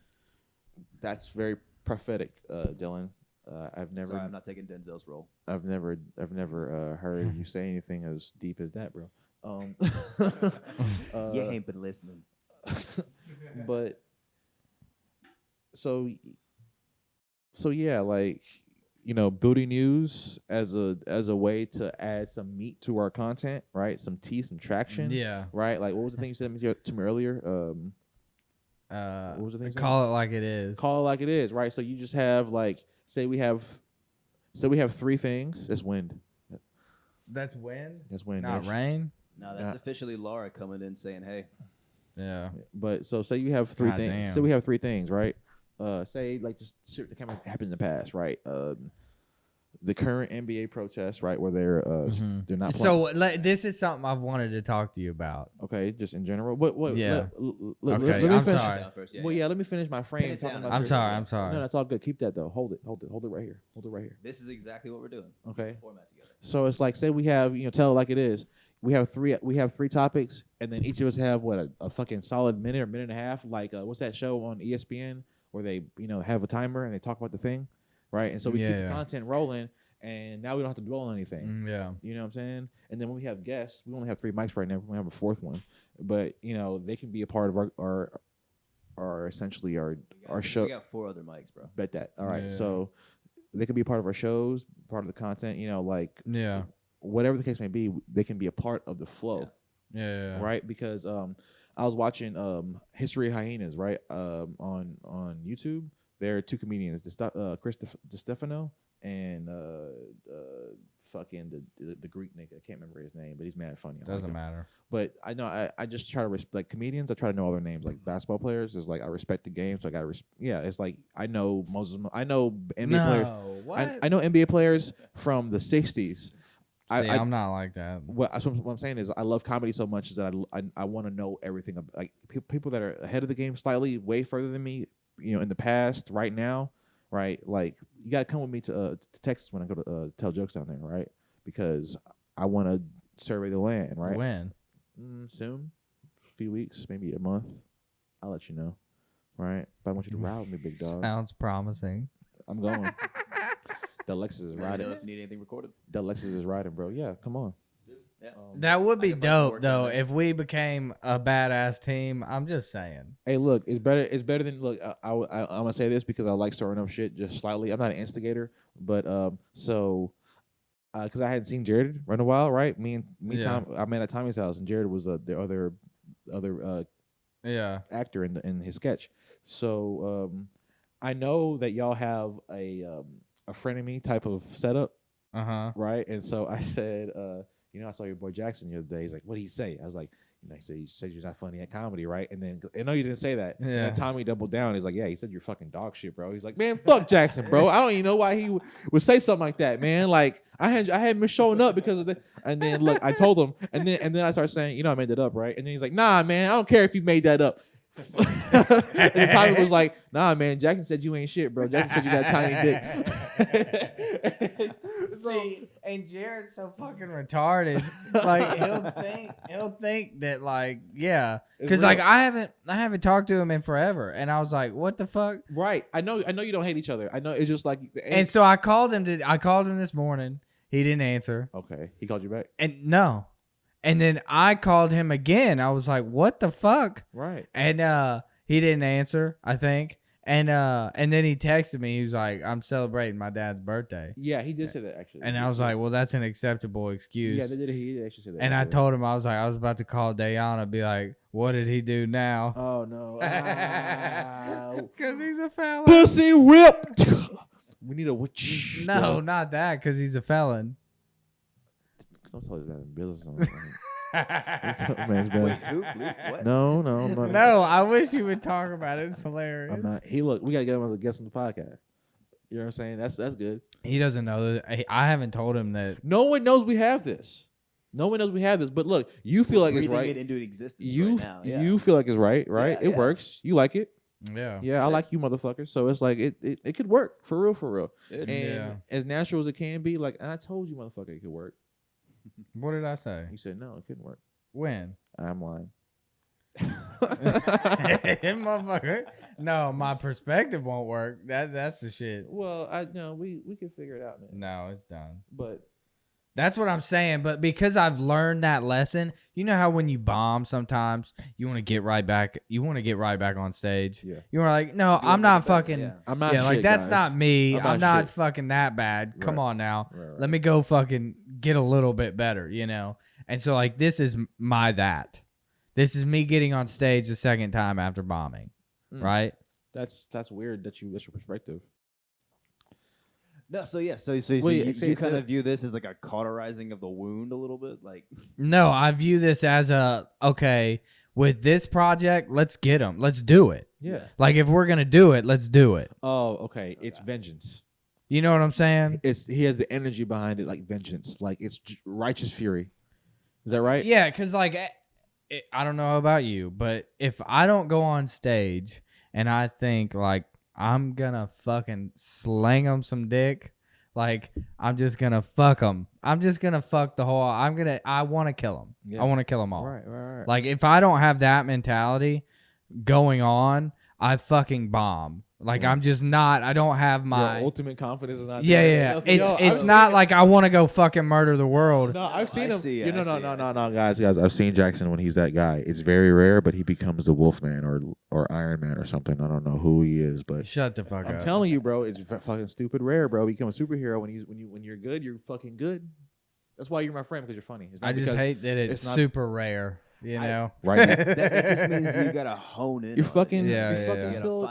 That's very prophetic, Dylan.
Sorry, I'm not taking Denzel's role.
I've never heard you say anything as deep as that, bro.
You ain't been listening.
But so yeah, like, you know, booty news as a way to add some meat to our content, right? Some teeth, some traction.
Yeah.
Right? Like, what was the thing you said to me earlier? What was the thing?
Call it like it is.
Call it like it is, right? So you just have like, say we have 3 things. That's wind.
That's wind.
That's wind.
Not rain.
Now that's officially Laura coming in saying, "Hey."
Yeah.
But so say you have three things.
Damn.
So we have three things, right? Say like just shit that kind of happened in the past, right? The current NBA protests, right, where they're not playing.
So this is something I've wanted to talk to you about.
Okay, just in general. What?
Yeah.
Let
Okay,
me
I'm
finish.
sorry.
Let me finish my frame. Talking about
I'm sorry.
No, that's all good. Keep that though. Hold it right here. Hold it right here.
This is exactly what we're doing.
Okay.
Format together.
So it's like, say we have, tell it like it is. We have three topics, and then each of us have a fucking solid minute or minute and a half. Like what's that show on ESPN where they have a timer and they talk about the thing, right? And so we keep the content rolling, and now we don't have to dwell on anything.
Yeah.
You know what I'm saying? And then when we have guests, we only have 3 mics right now. We have a fourth one, but they can be a part of our essentially our show.
We got 4 other mics, bro.
Bet that. All right, so they can be a part of our shows, part of the content. Whatever the case may be, they can be a part of the flow.
Yeah.
Right? Because I was watching History of Hyenas, right? On YouTube. There are 2 comedians, Chris DiStefano and fucking the Greek nigga. I can't remember his name, but he's mad funny.
Doesn't matter.
But I know I just try to respect comedians. I try to know all their names. Like basketball players is like I respect the game, so I gotta it's like I know I know NBA players.
What?
I know NBA players from the '60s.
I'm not like that.
What I'm saying is I love comedy so much is that I want to know everything about, like people that are ahead of the game slightly, way further than me, in the past, right now, right? Like you gotta come with me to Texas when I go to tell jokes down there, right? Because I want to survey the land, right?
When?
Soon, a few weeks, maybe a month. I'll let you know, right? But I want you to ride with me, big dog.
Sounds promising.
I'm going. The Lexus is riding.
If you need anything recorded.
The Lexus is riding, bro. Yeah, come on.
Yeah.
That would be dope, though, if we became a badass team. I'm just saying.
Hey, look, it's better than look. I'm gonna say this because I like stirring up shit just slightly. I'm not an instigator, but because I hadn't seen Jared in a while, right? Tom, I met at Tommy's house, and Jared was the other actor in his sketch. So I know that y'all have a frenemy type of setup, right? And so I said, I saw your boy Jackson the other day. He's like, what did he say? I was like, he said you're not funny at comedy, right? And then I know you didn't say that. Yeah. And then Tommy doubled down. He's like, yeah, he said you're fucking dog shit, bro. He's like, man, fuck Jackson, bro. I don't even know why he would say something like that, man. Like I had been showing up because of that. And then look, I told him, and then I started saying, I made that up, right? And then he's like, nah, man, I don't care if you made that up. And Tommy was like, nah, man, Jackson said you ain't shit, bro. Jackson said you got a tiny dick.
See, and Jared's so fucking retarded. Like he'll think that because like I haven't talked to him in forever, and I was like, what the fuck?
Right. I know you don't hate each other. I know it's just like.
And so I called him this morning. He didn't answer.
Okay, he called you back.
And no. And then I called him again. I was like, what the fuck?
Right.
And he didn't answer, I think. And then he texted me. He was like, I'm celebrating my dad's birthday.
Yeah, he did say that, actually.
And I was like, well, that's an acceptable excuse.
Yeah, he did actually say that.
And I told him, I was about to call Dayana, be like, what did he do now?
Oh, no.
Because he's a felon.
Pussy whipped. We need a witch.
No, not that, because he's a felon.
Don't tell his man business. Man's
Wait, who? What?
No,
no. I wish you would talk about it. It's hilarious.
I'm not. We gotta get him as a guest on the podcast. You know what I'm saying? That's good.
He doesn't know that. I haven't told him that.
No one knows we have this. But look, you feel like it's right.
It into existence
you
right now. Yeah.
you feel like it's right?
Yeah,
it works. You like it?
Yeah.
I like you, motherfucker. So it's like it could work for real.
And
as natural as it can be, like, and I told you, motherfucker, it could work.
What did I say?
You said no, it couldn't work.
When?
I'm lying.
Motherfucker. No, my perspective won't work. That's the shit.
Well, I know we can figure it out, man.
No, it's done.
But
that's what I'm saying. But because I've learned that lesson, you know how when you bomb, sometimes you want to get right back. You want to get right back on stage.
Yeah.
You were like, no, I'm not fucking.
Yeah.
I'm not.
Yeah, like
shit,
that's
guys.
not me. I'm not
shit.
fucking that bad. Come
Right.
on now.
Right.
Let me go fucking get a little bit better, And so like this is that. This is me getting on stage the second time after bombing, right?
That's weird. That's your perspective.
No, so you kind of view this as like a cauterizing of the wound a little bit, like.
No, I view this as okay, with this project, let's get them, let's do it.
Yeah.
Like if we're gonna do it, let's do it.
Oh, okay. It's vengeance.
You know what I'm saying?
He has the energy behind it, like vengeance, like it's righteous fury. Is that right?
Yeah, because like I don't know about you, but if I don't go on stage and I think like I'm gonna fucking slang them some dick, like I'm just gonna fuck them. I'm just gonna fuck the whole. I want to kill them.
Yeah.
I want to kill them all.
Right.
Like if I don't have that mentality going on, I fucking bomb. Like I'm just not. I don't have my
Your ultimate confidence is not.
Yeah.
there.
It's not like I want to go fucking murder the world.
No, I've seen him. No, guys. I've seen Jackson when he's that guy. It's very rare, but he becomes the Wolfman or Iron Man or something. I don't know who he is, but
Shut the fuck up.
I'm telling you, bro, it's fucking stupid rare, bro. Become a superhero when you're good, you're fucking good. That's why you're my friend, because you're funny.
I just hate that it's super rare. You know,
right?
That just means you gotta hone in.
You're fucking,
yeah.
Still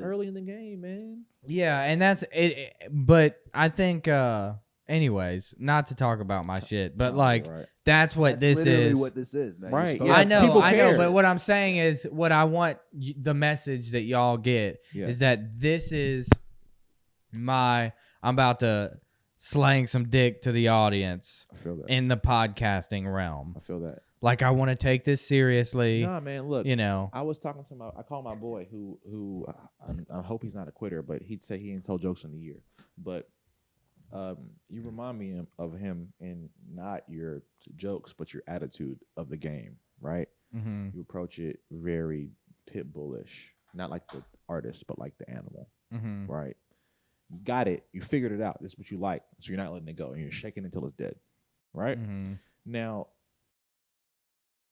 early in the game, man.
Yeah, and that's it. But I think, anyways, not to talk about my shit, but that's what this is.
What this is, man.
Right?
Yeah, I know. But what I'm saying is, what I want the message that y'all get is that this is I'm about to slang some dick to the audience.
I feel that
in the podcasting realm.
I feel that.
Like I want to take this seriously.
Nah, man. Look,
you know,
I was talking to I called my boy who I hope he's not a quitter, but he'd say he ain't told jokes in a year. But you remind me of him in not your jokes, but your attitude of the game, right?
Mm-hmm.
You approach it very pit bullish, not like the artist, but like the animal, right? You got it. You figured it out. This is what you like, so you're not letting it go, and you're shaking it until it's dead, right?
Mm-hmm.
Now,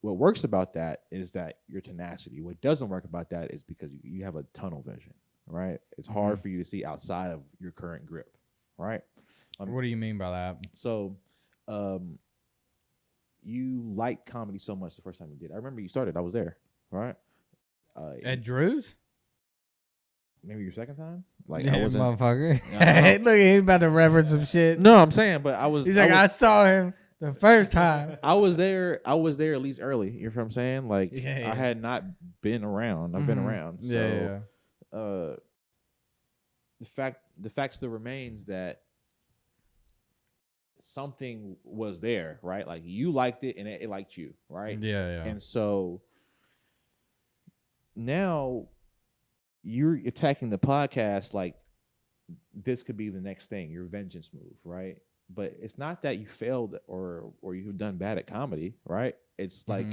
what works about that is that your tenacity. What doesn't work about that is because you have a tunnel vision, right? It's hard for you to see outside of your current grip, right?
What do you mean by that?
So, you liked comedy so much the first time you did. I remember you started. I was there, right?
At Drew's?
Maybe your second time? Like
Yeah,
I wasn't,
motherfucker. Look, he's about to reference some shit.
No, I'm saying, but I was.
He's like, I saw him the first time.
I was there at least early. You know what I'm saying? Like
Yeah.
I had not been around. I've been around. So, the fact still remains that something was there, right? Like you liked it and it liked you, right?
Yeah.
And so now you're attacking the podcast like this could be the next thing, your vengeance move, right? But it's not that you failed or you've done bad at comedy, right? It's like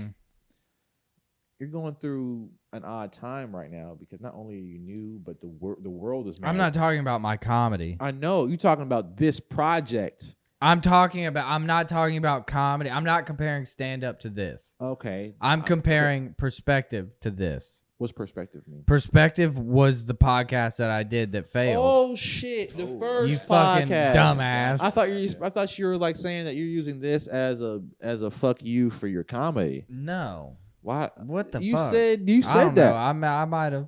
you're going through an odd time right now because not only are you new, but the world is mad.
I'm not talking about my comedy.
I know. You're talking about this project.
I'm not talking about comedy. I'm not comparing stand-up to this.
Okay.
I'm comparing perspective to this.
What's perspective mean?
Perspective was the podcast that I did that failed.
Oh shit! The first
you fucking
podcast.
Dumbass.
I thought you were like saying that you're using this as a fuck you for your comedy.
No.
Why?
What the
you
fuck?
said
I don't
that.
know.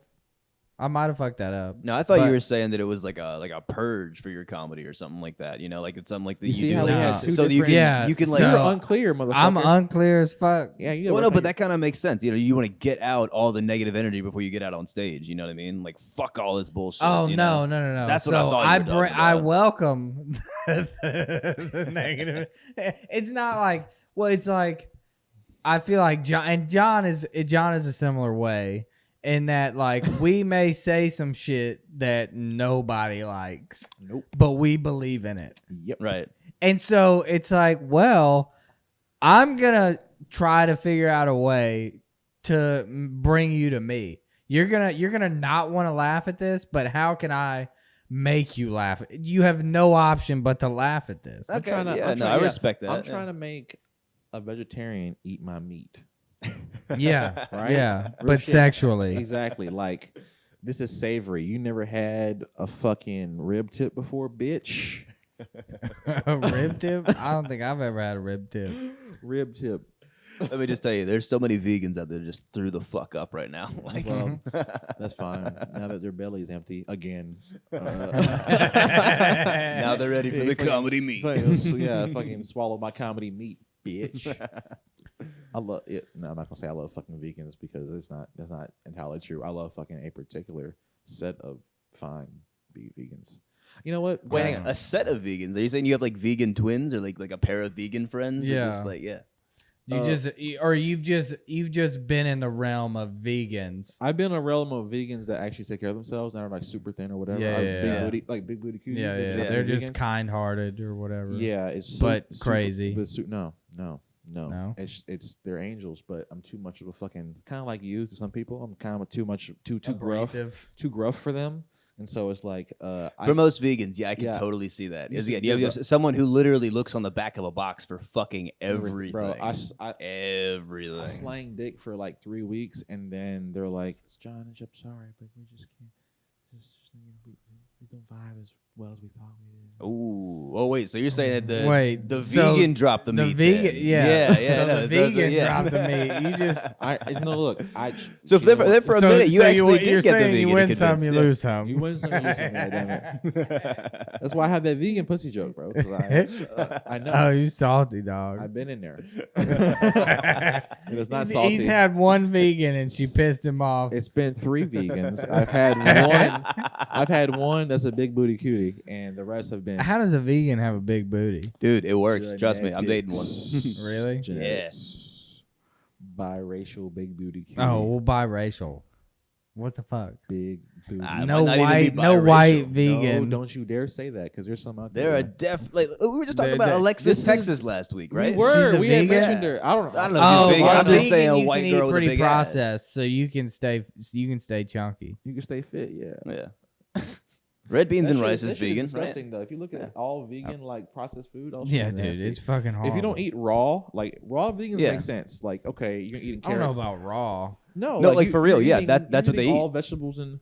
I might have fucked that up.
No, I thought you were saying that it was like a purge for your comedy or something like that. You know, like it's something like that
you
you
see
do.
how
like,
he had
so
two
you can
different-
you can
So
like
you're unclear, motherfucker.
I'm unclear as fuck.
Yeah, you
well, no, but that kind of makes sense. You know, you want to get out all the negative energy before you get out on stage. You know what I mean? Like fuck all this bullshit.
Oh
you
no.
know?
That's
what I thought you were talking
I
about.
welcome the negative. It's not like it's like I feel like John is a similar way in that like we may say some shit that nobody likes.
Nope.
But we believe in it.
Yep.
Right.
And so it's like, well, I'm gonna try to figure out a way to bring you to me. You're gonna not want to laugh at this, but how can I make you laugh? You have no option but to laugh at this.
Okay. I respect that.
I'm trying to make a vegetarian eat my meat.
Yeah,
right?
Yeah,
Real
but
shit.
sexually.
Exactly. Like this is savory. You never had a fucking rib tip before, bitch.
A rib tip? I don't think I've ever had a rib tip.
Rib tip.
Let me just tell you, there's so many vegans out there just threw the fuck up right now. Like,
Well, that's fine. Now that their belly's empty again.
now they're ready for the comedy meat.
Fucking swallow my comedy meat, bitch. I love it. No, I'm not gonna say I love fucking vegans because that's not entirely true. I love fucking a particular set of fine vegans. You know what?
Wait, hang on. A set of vegans? Are you saying you have like vegan twins or like a pair of vegan friends?
Yeah.
Just like, yeah.
You've just been in the realm of vegans.
I've been in a realm of vegans that actually take care of themselves and are like super thin or whatever. Big booty cuties.
Yeah. They're just kind-hearted or whatever.
Yeah, it's
crazy.
No. It's they're angels, but I'm too much of a fucking kind of like you to some people. I'm kind of too gruff for them. And so it's like
for most vegans, I can totally see that. You have someone who literally looks on the back of a box for fucking everything.
Bro,
everything.
I slang dick for like 3 weeks, and then they're like, "John, I'm sorry, but we just can't. We don't vibe as well as we thought we did."
Oh wait, so you're saying that the vegan dropped the meat?
The vegan,
yeah.
The vegan dropped the meat. You just,
look.
So for a minute, you actually did get the vegan.
You win some, you lose some.
You win some, you lose some. Damn it. That's why I have that vegan pussy joke, bro. I know.
Oh, you salty dog.
I've been in there. It is not salty.
He's had one vegan and she pissed him off.
It's been 3 vegans. I've had one that's a big booty cutie, and the rest have been.
How does a vegan have a big booty?
Dude, it works. Genetics. Trust me, I'm dating one.
Really?
Genetics. Yeah. Biracial big booty cutie.
Oh, well, biracial. What the fuck?
Big booty.
No white vegan.
No, don't you dare say that, because there's some out there.
There are we were just talking about Alexis, Texas last week, right?
We had mentioned her. I don't know.
If she's big. I'm just saying a white girl with a big
processed,
ass.
So you can stay chunky.
You can stay fit, yeah.
Red beans and rice is vegan.
Disgusting though. If you look at all vegan like processed food,
dude, it's fucking hard.
If you don't eat raw vegans make sense. Like, okay, you're eating carrots.
I don't know about raw.
No,
like for real. Yeah, that's what they eat.
All vegetables and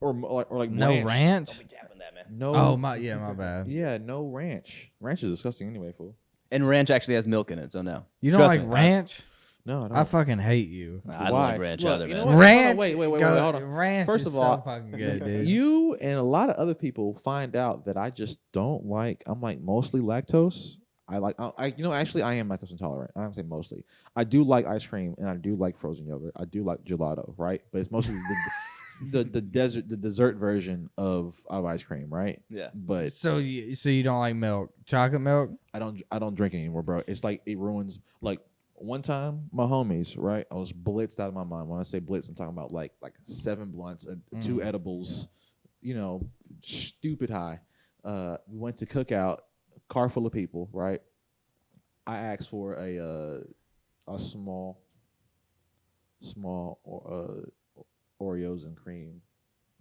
or like
no ranch.
Don't be tapping that, man.
No.
Oh my bad.
Yeah, no ranch. Ranch is disgusting anyway, fool.
And ranch actually has milk in it, so no.
You don't like ranch?
No, I don't.
I fucking hate you.
I don't like ranch either, man.
Ranch.
Wait, hold on.
Ranch
First
is
of all,
so fucking good, dude.
You and a lot of other people find out that I just don't like. I'm like mostly lactose. Actually, I am lactose intolerant. I don't say mostly. I do like ice cream and I do like frozen yogurt. I do like gelato, right? But it's mostly the dessert version of ice cream, right?
Yeah.
But
so you don't like milk, chocolate milk?
I don't drink it anymore, bro. It's like it ruins like. One time, my homies, right? I was blitzed out of my mind. When I say blitz, I'm talking about like 7 blunts, 2 edibles, stupid high. We went to cookout, car full of people, right? I asked for a small Oreos and cream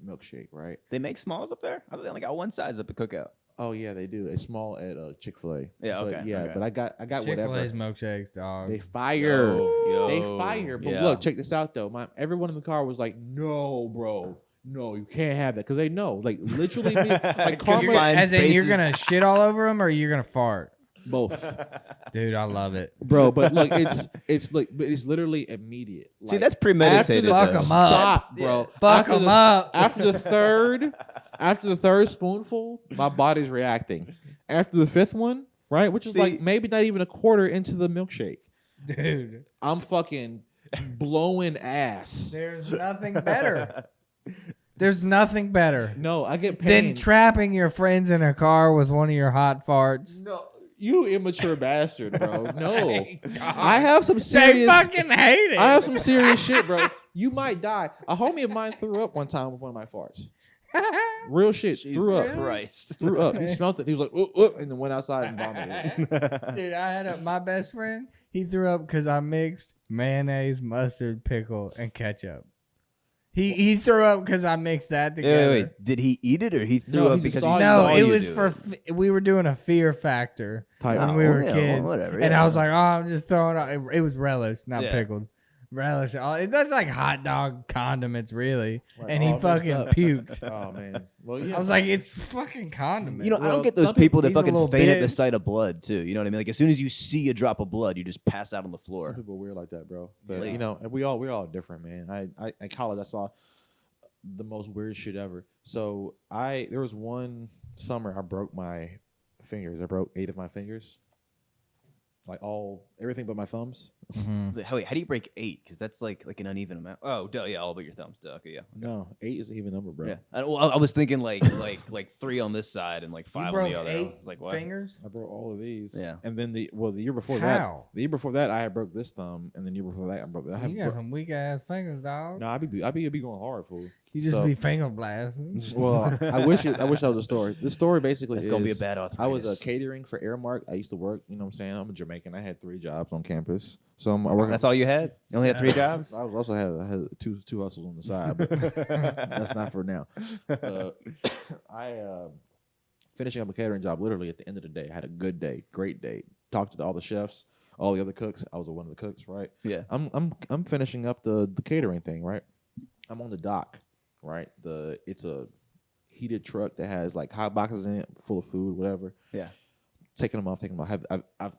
milkshake, right?
They make smalls up there? I thought they only got one size up at cookout.
Oh yeah, they do. A small at Chick-fil-A.
Yeah, okay.
But I got whatever.
Chick-fil-A's milkshakes, dog.
They fire. They
Yo.
fire. But
Yeah.
look, check this out though. Everyone in the car was like, "No, bro, no, you can't have that," because they know, like literally, like karma.
As in, you're gonna shit all over them, or you're gonna fart.
Both,
dude. I love it,
bro. But look, it's literally immediate. Like,
see, that's premeditated.
Fuck them up,
stop, bro.
Fuck them up.
After the third spoonful, my body's reacting. After the 5th one, right, which is like maybe not even a quarter into the milkshake,
dude,
I'm fucking blowing ass.
There's nothing better. There's nothing better.
No, I get pain.
Than trapping your friends in a car with one of your hot farts.
No, you immature bastard, bro. No, I have some serious.
They fucking hate it.
I have some serious shit, bro. You might die. A homie of mine threw up one time with one of my farts. Real shit.
Jesus
threw up.
Christ.
Threw up. He smelled it. He was like, and then went outside and vomited.
Dude, I had my best friend. He threw up because I mixed mayonnaise, mustard, pickle, and ketchup. He threw up because I mixed that together.
Wait. Did he eat it or he threw up because he
no,
saw
it
you
was
do
for
it?
we were doing a Fear Factor when we were kids,
whatever,
and I was like, "Oh, I'm just throwing out." It was relish, not pickles. relish. That's like hot dog condiments, really.
Right,
And he
all
fucking
mixed up.
puked.
Oh man. Well, yeah.
I was like, it's fucking condiment.
You know, I
Well,
don't get those
some
people that
he's a
fucking
little
faint at the
bitch.
sight of blood too. You know what I mean? Like as soon as you see a drop of blood, you just pass out on the
Some
floor.
people are weird like that, bro. But
Yeah.
you know, and we're all different, man. I in college I saw the most weird shit ever. So there was one summer I broke my fingers. I broke 8 of my fingers. Like everything but my thumbs.
Mhm.
How do you break 8? Because that's like an uneven amount. Oh, duh, yeah, all but your thumbs. Duh, okay, yeah.
No, 8 is an even number, bro.
Yeah, I was thinking like 3 on this side and like 5
You
on
broke
the other. I
8
was like, what?
fingers?
I broke all of these.
Yeah.
And then the year before
How?
the year before that I had broke this thumb, and then the year before that I broke.
You got some weak ass fingers, dog.
No, I be going hard, fool.
You just
So-
be finger blasting.
Well, I wish that was a story. The story basically
It's
is
gonna be a bad arthritis.
I was catering for Airmark. I used to work. You know what I'm saying? I'm a Jamaican. I had 3 jobs on campus. So I work.
That's all you had? You only had 3 jobs?
I also had two hustles on the side, but that's not for now. I finishing up a catering job literally at the end of the day. I had a good day, great day. Talked to all the chefs, all the other cooks. I was one of the cooks, right?
Yeah.
I'm finishing up the catering thing, right? I'm on the dock, right? It's a heated truck that has like hot boxes in it, full of food, whatever.
Yeah.
Taking them off.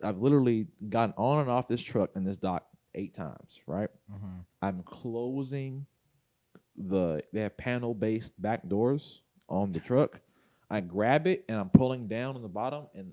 I've literally gotten on and off this truck and this dock 8 times, right?
Mhm.
I'm closing they have panel based back doors on the truck. I grab it and I'm pulling down on the bottom, and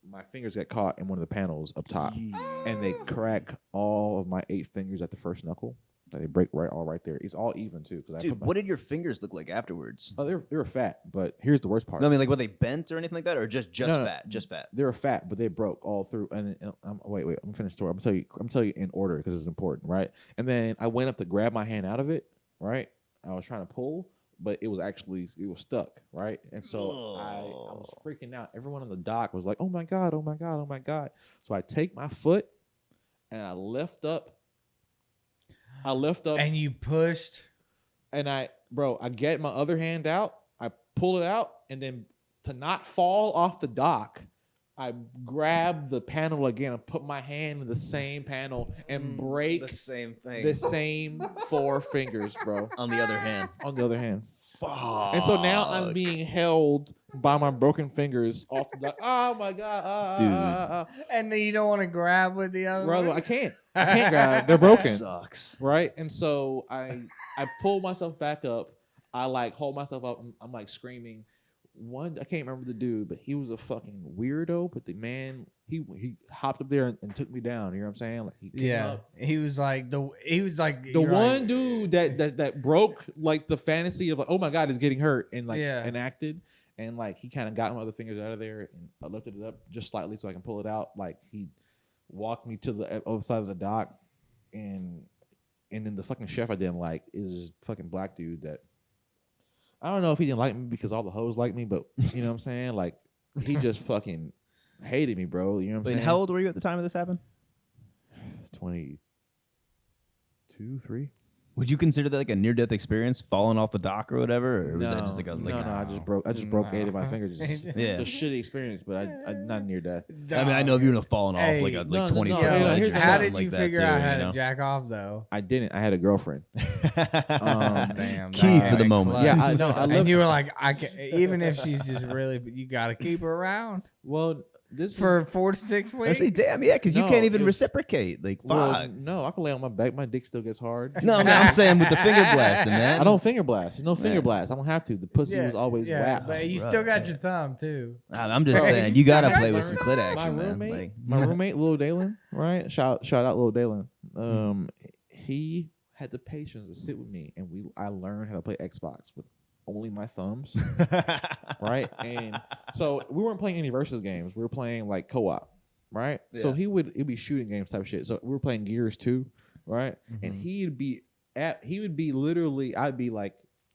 my fingers get caught in one of the panels up top, and they crack all of my 8 fingers at the first knuckle. They break right there. It's all even too.
Dude, what did your fingers look like afterwards?
Oh, they were fat, but here's the worst part.
No, I mean, like, were they bent or anything like that, or just
No.
fat? Just fat.
They were fat, but they broke all through. And wait, I'm finished the story. I'm telling you in order because it's important, right? And then I went up to grab my hand out of it, right? I was trying to pull, but it was stuck, right? And so I was freaking out. Everyone on the dock was like, "Oh my god, oh my god, oh my god!" So I take my foot and I lift up.
And you pushed.
And I get my other hand out, I pull it out, and then to not fall off the dock, I grab the panel again and put my hand in the same panel and break
the same thing.
the same 4 fingers, bro.
On the other hand.
On the other hand.
Fuck.
And so now I'm being held by my broken fingers off the dock. Oh my god.
And then you don't want to grab with the other
Brother,
one?
I can't grab. They're broken.
Sucks.
Right? And so I pull myself back up. I like hold myself up. I'm like screaming. I can't remember the dude, but he was a fucking weirdo. But the man, he hopped up there and took me down. You know what I'm saying? Like he came up.
He was like the
one dude that broke like the fantasy of like, oh my god, he's getting hurt, and like enacted. And like he kind of got my other fingers out of there, and I lifted it up just slightly so I can pull it out. Like he walked me to the other side of the dock, and then the fucking chef I didn't like is this fucking black dude that I don't know if he didn't like me because all the hoes like me, but you know what I'm saying? Like he just fucking hated me, bro. You know what I'm saying?
How old were you at the time of this happened?
22, 3.
Would you consider that like a near-death experience, falling off the dock or whatever, or was that just like a
no? I just broke 8 of my fingers. Just,
Yeah.
just shitty experience, but I not near death.
I mean, I know if you would have fallen off like a
no,
20
no,
foot
no,
ledge
here's
or
the-
How
something
did you
like that
figure
too,
out how
you
to
know?
jack off though?
I didn't. I had a girlfriend.
Damn,
Key
dog.
for the moment.
Clutch.
Yeah, I know. I
And
love.
you were like, even if she's just really, you gotta keep her around
Well, this
for 4 to 6
I
weeks.
say, damn, yeah, because you
No,
can't even
it was-
reciprocate. Like,
well,
fuck.
no, I can lay on my back. My dick still gets hard.
No, I'm saying with the finger blasting, man.
I don't finger blast. There's no finger
Yeah.
blast. I don't have to. The pussy was always wrapped.
but you
Rough,
still got
yeah.
your thumb too.
I'm just
Bro,
saying, you gotta
I
play with some
learned-
clit
my
action, man.
roommate,
Like,
my roommate, Lil Dalen, right? Shout out Lil Dalen. He had the patience to sit with me, and I learned how to play Xbox with only my thumbs, right? And so we weren't playing any versus games. We were playing like co-op, right? So
Yeah.
it'd be shooting games type shit. So we were playing Gears 2, right? And he would be literally, I'd be like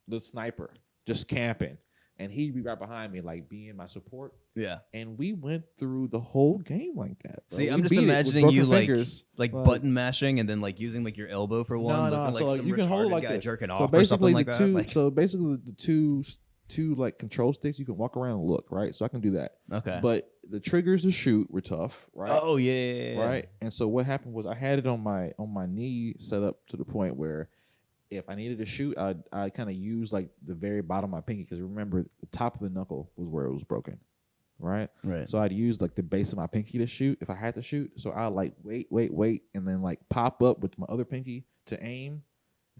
the sniper, just camping, and he'd be right behind me, like being my support.
yeah.
And we went through the whole game like that. Bro.
See,
We
I'm just
beat it with
imagining you
broken fingers.
like
But-
button mashing and then like using like your elbow for one, looking like
so
some
you can hold it
retarded
like
guy
this.
jerking
So
off or something
basically
like
the
that.
two,
Like,
so basically the two 2 like control sticks. You can walk around and look, right? So I can do that.
Okay.
But the triggers to shoot were tough, right?
Oh yeah.
Right. And so what happened was I had it on my knee set up to the point where if I needed to shoot, I kind of use like the very bottom of my pinky because remember the top of the knuckle was where it was broken, right?
Right.
So I'd use like the base of my pinky to shoot if I had to shoot. So I'd like wait, and then like pop up with my other pinky to aim.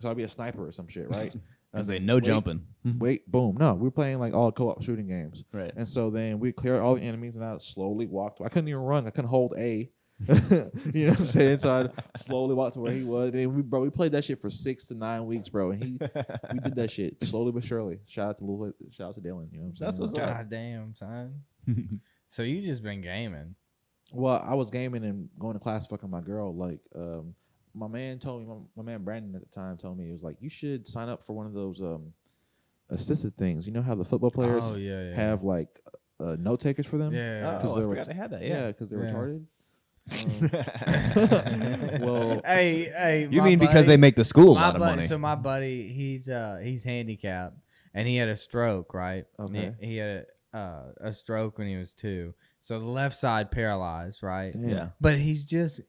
So I'd be a sniper or some shit, right?
I was like, no jumping.
Wait, boom. No, we were playing like all co-op shooting games.
Right.
And so then we cleared all the enemies and I slowly walked. I couldn't even run. I couldn't hold A. You know what I'm saying? So I slowly walked to where he was. And we played that shit for 6 to 9 weeks, bro. And we did that shit slowly but surely. Shout out to Dylan. You know what I'm saying?
That's what's up.
God damn, son. So you just been gaming.
Well, I was gaming and going to class fucking my girl. Like, my man told me, my man Brandon at the time told me, he was like, you should sign up for one of those assisted things. You know how the football players have like note takers for them?
Yeah.
Oh, I forgot they had that.
Yeah, because they're retarded.
Well, hey,
you mean because they make the school a lot of money?
So my buddy, he's handicapped and he had a stroke, right?
Okay.
He had a stroke when he was 2, so the left side paralyzed, right?
Yeah.
But he just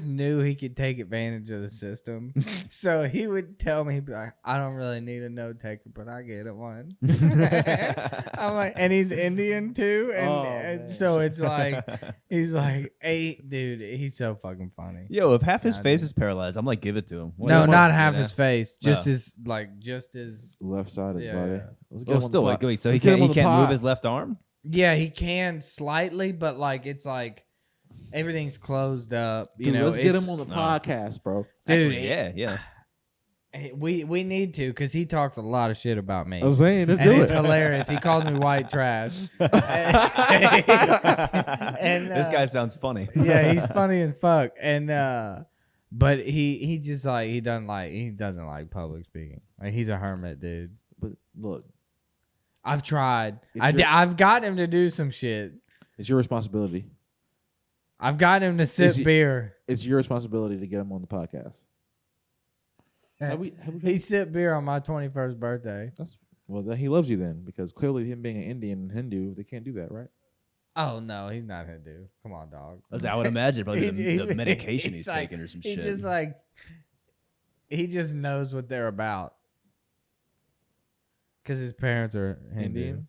knew he could take advantage of the system. So he would tell me, he'd be like, I don't really need a note taker, but I get it one. I'm like, and he's Indian too. And so it's like, he's like, hey, dude, he's so fucking funny.
Yo, if half his face is paralyzed, I'm like, give it to him.
No, not half his face. Just his
left side of his body.
Oh, still, wait, so he can't move his left arm?
Yeah, he can slightly, but like, it's like, everything's closed up. You know,
let's get him on the podcast, bro.
Dude,
actually, yeah.
We need to, because he talks a lot of shit about me.
I'm saying, let's
and
do
it's
it.
hilarious. He calls me white trash. And
this guy sounds funny.
Yeah, he's funny as fuck. And but he just like he doesn't like public speaking. Like he's a hermit, dude.
But look,
I've tried. I've got him to do some shit.
It's your responsibility.
I've got him to sip beer.
It's your responsibility to get him on the podcast.
He sipped beer on my 21st birthday.
Then he loves you then, because clearly him being an Indian and Hindu, they can't do that, right?
Oh no, he's not Hindu. Come on, dog.
I would imagine probably the medication he's
like,
taking or some shit.
He just knows what they're about. Because his parents are Indian.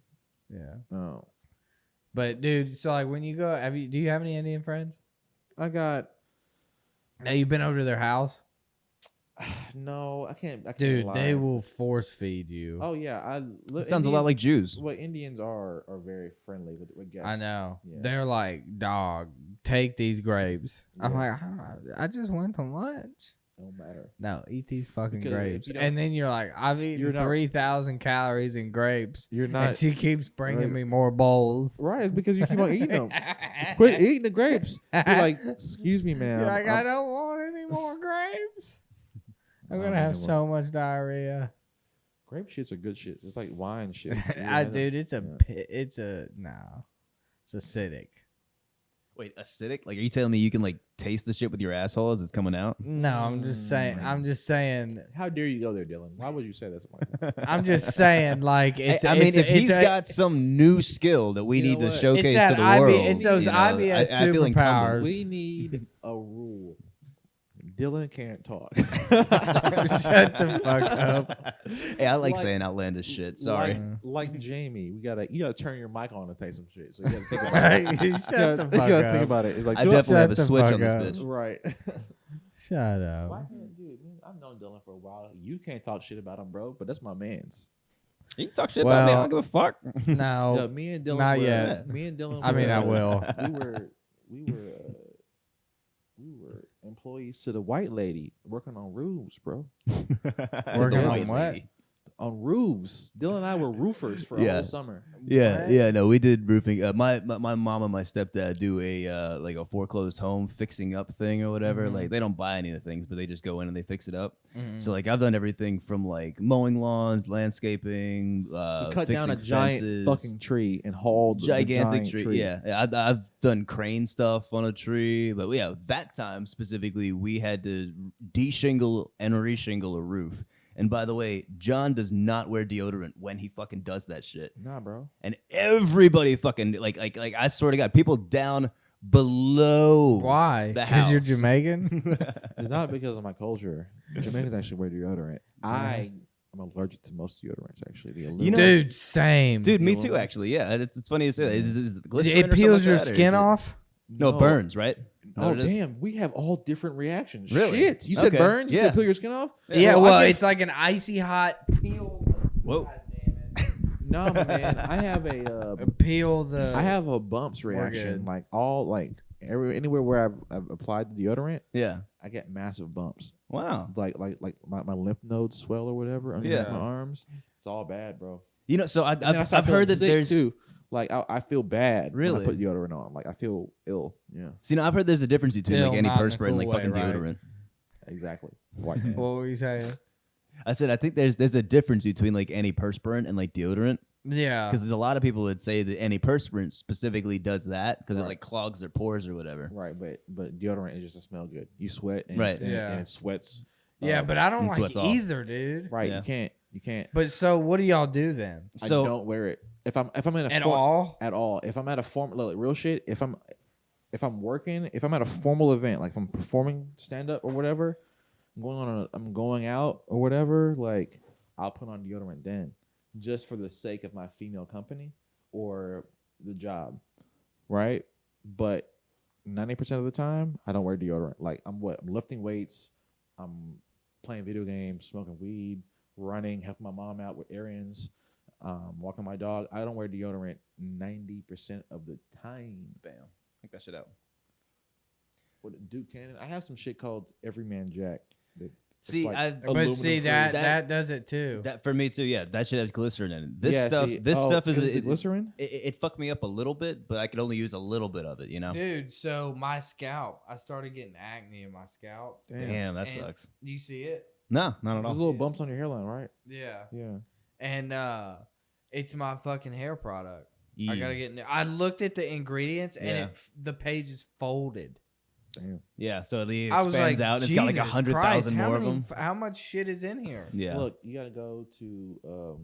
Yeah.
Oh.
But dude, so like when you go, do you have any Indian friends?
I got.
Now you've been over to their house?
No, I can't.
Dude,
lie.
they will force feed you.
Oh yeah,
it sounds a lot like Jews.
Well, Indians are very friendly with guests.
I know.
Yeah.
They're like, dog, take these grapes.
Yeah.
I'm like, I just went to lunch.
Don't matter.
No, eat these fucking
Because
grapes. And then you're like, I've eaten 3,000 calories in grapes.
You're not.
And she keeps bringing me more bowls.
Right, it's because you keep on eating them. Quit eating the grapes. You're like, excuse me, man.
You're like, I don't want any more grapes. I'm going to have so much diarrhea.
Grape shits are good shits. It's like wine shit.
Dude, it's acidic.
Wait, acidic? Like, are you telling me you can like taste the shit with your asshole as it's coming out?
No, I'm just saying.
How dare you go there, Dylan? Why would you say that?
I'm just saying, like, it's.
I mean, if he's got some new skill that we need to showcase to the world,
it's those IBS superpowers.
We need a rule. Dylan can't talk.
Shut the fuck up.
Hey, I like saying outlandish shit. Sorry.
Like Jamie, you gotta turn your mic on and say some shit. So you gotta think about it.
Shut the fuck up.
You gotta think about it. It's like
I definitely have a switch on this bitch.
Right.
Shut up.
Why can't dude? I've known Dylan for a while. You can't talk shit about him, bro. But that's my man's.
You can talk shit about me. I don't give a fuck.
No.
Yeah, me and Dylan.
Not yet.
Me and Dylan.
I mean, I will.
We were employees to the white lady working on roofs, bro.
Working on what?
On roofs. Dylan and I were roofers for a whole summer.
Yeah, no, we did roofing. My mom and my stepdad do a like a foreclosed home fixing up thing or whatever. Like they don't buy any of the things, but they just go in and they fix it up. So like I've done everything from like mowing lawns, landscaping,
we cut down a
fences,
giant fucking tree and hauled
gigantic
the giant
tree. Yeah, I've done crane stuff on a tree, but yeah, that time specifically we had to de-shingle and re-shingle a roof. And by the way, John does not wear deodorant when he fucking does that shit.
Nah, bro.
And everybody fucking like I swear to God, people down below.
Why? Because you're Jamaican?
It's not because of my culture. Jamaicans actually wear deodorant. I'm allergic to most deodorants, actually.
Dude, same.
Dude, me too, actually. Yeah, it's funny to say that. Is it glycerin
it peels your
like that,
skin off?
No, it burns, right?
Oh, damn. We have all different reactions.
Really?
Shit. You said burns? You said peel your skin off?
Yeah, well, it's like an icy hot peel.
Whoa.
God damn it.
No, man. I have
I
have a bumps reaction. Like anywhere where I've applied the deodorant.
Yeah.
I get massive bumps.
Wow.
Like my lymph nodes swell or whatever underneath my arms. It's all bad, bro.
You know, so I've heard that there's
too. Like I feel bad
really
when I put deodorant on. Like I feel ill. Yeah.
See, now I've heard there's a difference between like antiperspirant and like
way,
fucking
right?
deodorant.
Exactly. White man.
What were you saying?
I said I think there's a difference between like antiperspirant and like deodorant.
Yeah.
Because there's a lot of people that say that antiperspirant specifically does that because it like clogs their pores or whatever.
Right, but deodorant is just to smell good. You sweat and
right.
and it sweats.
Yeah, but I don't like either,
off.
Dude.
Right, you can't.
But so what do y'all do then?
I don't wear it. If I'm in a
at all.
If I'm at a like real shit, if I'm working, if I'm at a formal event, like if I'm performing stand up or whatever, I'm going out or whatever, like I'll put on deodorant then, just for the sake of my female company or the job, right? But 90% of the time, I don't wear deodorant. Like I'm lifting weights, I'm playing video games, smoking weed, running, helping my mom out with errands, walking my dog. I don't wear deodorant 90% of the time.
Bam. Take that shit out.
What Duke Cannon? I have some shit called Everyman Jack.
See,
that does it too.
That for me too. Yeah, that shit has glycerin in it. This stuff is
glycerin.
It fucked me up a little bit, but I could only use a little bit of it. You know,
dude. So my scalp, I started getting acne in my scalp.
Damn, that sucks.
You see it?
No, not at all.
There's little bumps on your hairline, right?
Yeah.
Yeah.
And it's my fucking hair product. I gotta get. I looked at the ingredients and the page is folded.
Damn.
Yeah, so it expands out and it's got like 100,000 more of them.
How much shit is in here?
Yeah.
Look, you gotta go to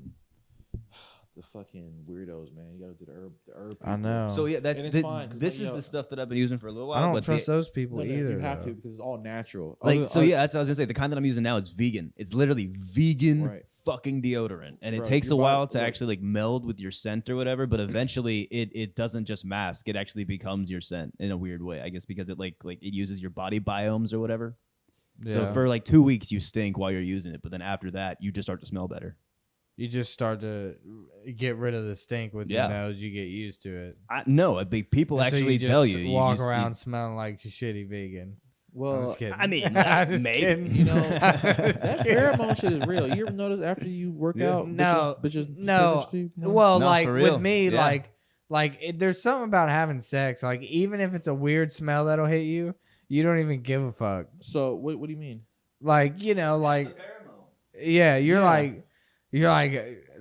the fucking weirdos, man. You gotta do the herb people.
I know.
So yeah, this is the stuff that I've been using for a little while.
I don't trust those people either.
You have to because it's all natural.
Like that's what I was gonna say. The kind that I'm using now is vegan. It's literally vegan fucking deodorant, and it takes a while to actually like meld with your scent or whatever. But eventually, it doesn't just mask. It actually becomes your scent in a weird way, I guess, because it like it uses your body biomes or whatever. Yeah. So for like 2 weeks, you stink while you're using it, but then after that, you just start to smell better.
You just start to get rid of the stink with your nose. You get used to it.
No, people actually tell you.
You walk around smelling like a shitty vegan.
Well,
I'm just kidding.
I mean,
maybe. You know, that pheromone shit is real. You ever notice after you work out?
No.
Bitches
well, like with me, like there's something about having sex. Like even if it's a weird smell that'll hit you, you don't even give a fuck.
So what do you mean?
Like you're like,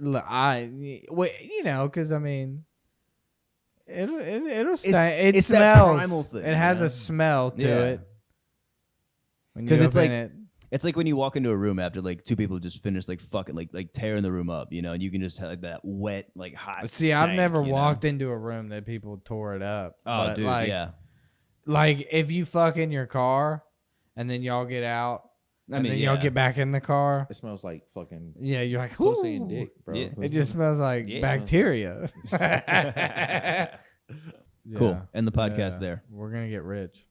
look, because I mean, it'll stay. It smells. It has a smell to it. Because
it's like when you walk into a room after like two people just finished like fucking like tearing the room up, and you can just have like that wet like hot.
See, I've never walked into a room that people tore it up.
Oh,
but
dude,
like if you fuck in your car and then y'all get out. And then y'all get back in the car.
It smells like fucking
you're like
pussy and dick, bro.
Yeah. It just smells like bacteria.
Cool. End the podcast there.
We're gonna get rich.